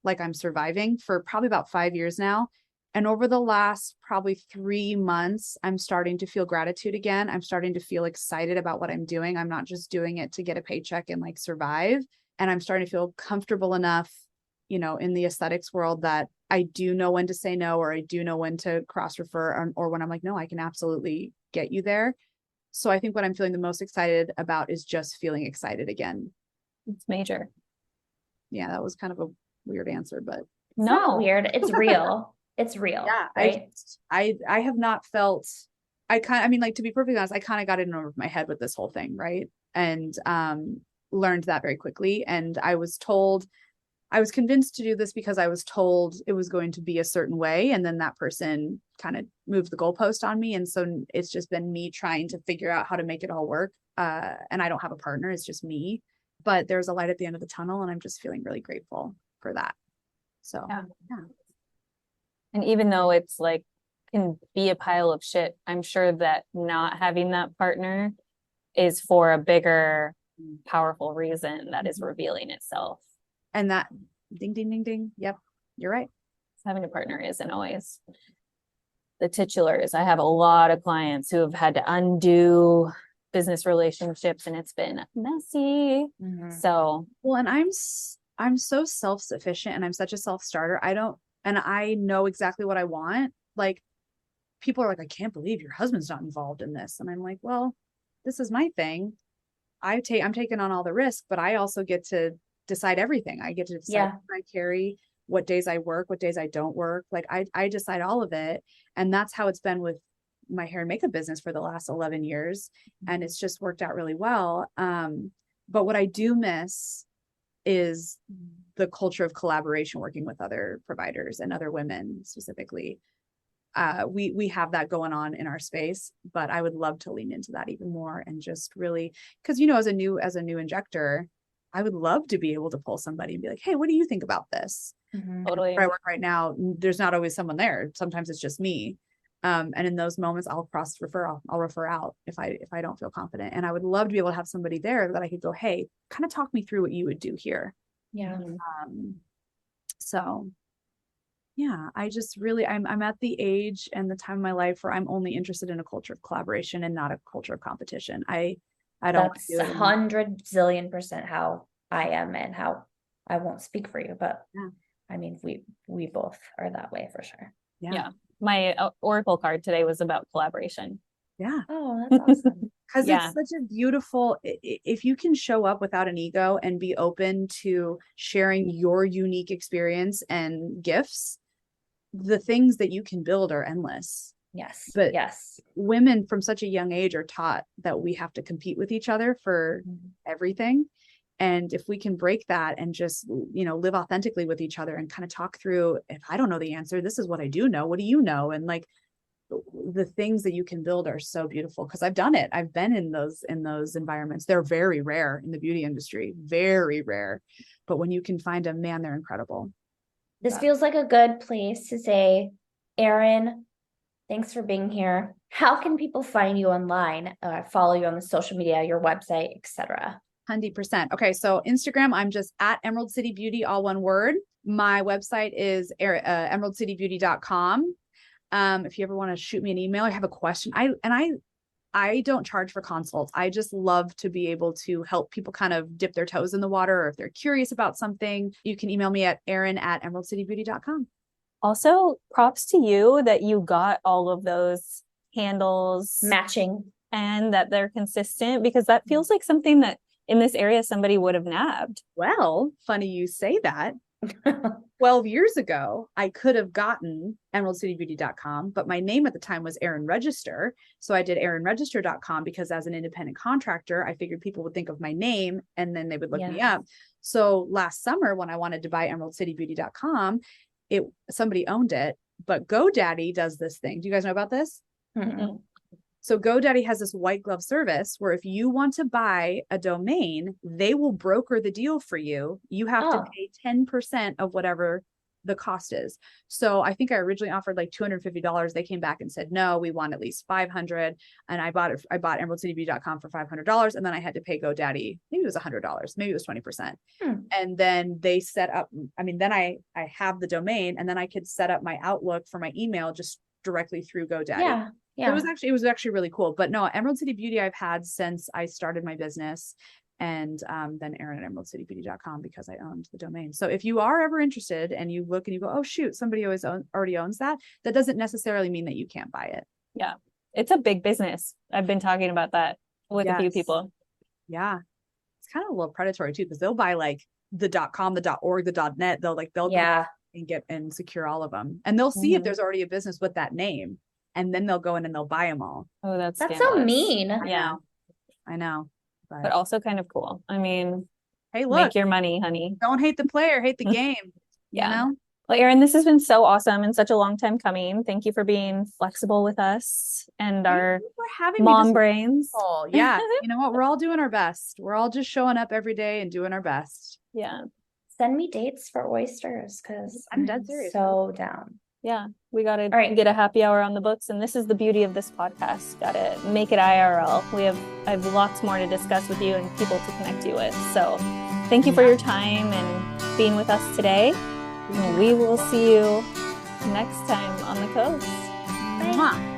like I'm surviving for probably about 5 years now. And over the last probably 3 months, I'm starting to feel gratitude again. I'm starting to feel excited about what I'm doing. I'm not just doing it to get a paycheck and like survive. And I'm starting to feel comfortable enough, you know, in the aesthetics world that I do know when to say no, or I do know when to cross refer, or when I'm like, no, I can absolutely get you there. So I think what I'm feeling the most excited about is just feeling excited again. It's major. Yeah, that was kind of a weird answer, but it's not weird. It's real. It's real. Yeah, right? I have not felt. I mean, like, to be perfectly honest, I kind of got in over my head with this whole thing, right? And learned that very quickly. And I was convinced to do this because I was told it was going to be a certain way. And then that person kind of moved the goalpost on me. And so it's just been me trying to figure out how to make it all work. And I don't have a partner. It's just me. But there's a light at the end of the tunnel. And I'm just feeling really grateful for that. So, yeah. And even though it's like, can be a pile of shit, I'm sure that not having that partner is for a bigger, powerful reason that is revealing itself. And that ding, ding, ding, ding. Yep. You're right. Having a partner isn't always the titulars. I have a lot of clients who have had to undo business relationships and it's been messy. So, well, and I'm so self-sufficient and I'm such a self-starter. And I know exactly what I want. Like, people are like, I can't believe your husband's not involved in this. And I'm like, well, this is my thing. I'm taking on all the risk, but I also get to decide everything. I get to decide what I carry, what days I work, what days I don't work. Like I decide all of it. And that's how it's been with my hair and makeup business for the last 11 years. And it's just worked out really well. But what I do miss is the culture of collaboration, working with other providers and other women specifically. We have that going on in our space, but I would love to lean into that even more and just really, because, you know, as a new injector, I would love to be able to pull somebody and be like, hey, what do you think about this? Totally. Where I work right now, there's not always someone there. Sometimes it's just me. And in those moments, I'll I'll refer out if I don't feel confident. And I would love to be able to have somebody there that I could go, hey, kind of talk me through what you would do here. Yeah. So yeah, I just really, I'm at the age and the time of my life where I'm only interested in a culture of collaboration and not a culture of competition. I don't That's do it 100 zillion% how I am, and how I won't speak for you, but Yeah. I mean, we both are that way for sure. Yeah. My Oracle card today was about collaboration. Yeah. Oh, that's awesome. Because Yeah. it's such a beautiful, if you can show up without an ego and be open to sharing your unique experience and gifts, the things that you can build are endless. Yes. But yes. Women from such a young age are taught that we have to compete with each other for everything. And if we can break that and just, you know, live authentically with each other and kind of talk through, if I don't know the answer, this is what I do know. What do you know? And like, the things that you can build are so beautiful, because I've done it. I've been in those environments. They're very rare in the beauty industry, very rare. But when you can find them, man, they're incredible. This feels like a good place to say, Erin, thanks for being here. How can people find you online, follow you on the social media, your website, etc.? 100%. Okay, so Instagram, I'm just at Emerald City Beauty, all one word. My website is emeraldcitybeauty.com. If you ever want to shoot me an email or have a question, I don't charge for consults. I just love to be able to help people kind of dip their toes in the water, or if they're curious about something, you can email me at erin@emeraldcitybeauty.com. Also, props to you that you got all of those handles Matching. and that they're consistent, because that feels like something that in this area somebody would have nabbed. Well, funny you say that. 12 years ago, I could have gotten emeraldcitybeauty.com, but my name at the time was Erin Register. So I did erinregister.com, because as an independent contractor, I figured people would think of my name and then they would look me up. So last summer, when I wanted to buy emeraldcitybeauty.com, somebody owned it, but GoDaddy does this thing. Do you guys know about this? Mm-mm. So GoDaddy has this white glove service where if you want to buy a domain, they will broker the deal for you. You have to pay 10% of whatever the cost is. So I think I originally offered like $250. They came back and said, no, we want at least $500. And I bought emeraldcitybeauty.com for $500. And then I had to pay GoDaddy. Maybe it was $100. Maybe it was 20%. And then they set up, then I have the domain, and then I could set up my Outlook for my email just directly through GoDaddy. Yeah. So it was actually really cool. But no, Emerald City Beauty I've had since I started my business, and then Erin at emeraldcitybeauty.com, because I owned the domain. So if you are ever interested and you look and you go, oh shoot, somebody already owns that, that doesn't necessarily mean that you can't buy it. Yeah. It's a big business. I've been talking about that with a few people. Yeah. It's kind of a little predatory too, because they'll buy like the .com, the .org, the .net. They'll and get and secure all of them. And they'll see if there's already a business with that name. And then they'll go in and they'll buy them all. Oh, that's so mean. I know. But also kind of cool. I mean, hey, look, make your money, honey. Don't hate the player, hate the game. You know? Well, Erin, this has been so awesome and such a long time coming. Thank you for being flexible with us and our mom brains. Yeah. You know what? We're all doing our best. We're all just showing up every day and doing our best. Yeah. Send me dates for oysters, because I'm dead serious. So down. Yeah, we got to get a happy hour on the books. And this is the beauty of this podcast. Got to make it IRL. I have lots more to discuss with you and people to connect you with. So thank you for your time and being with us today. And we will see you next time on the coast. Bye.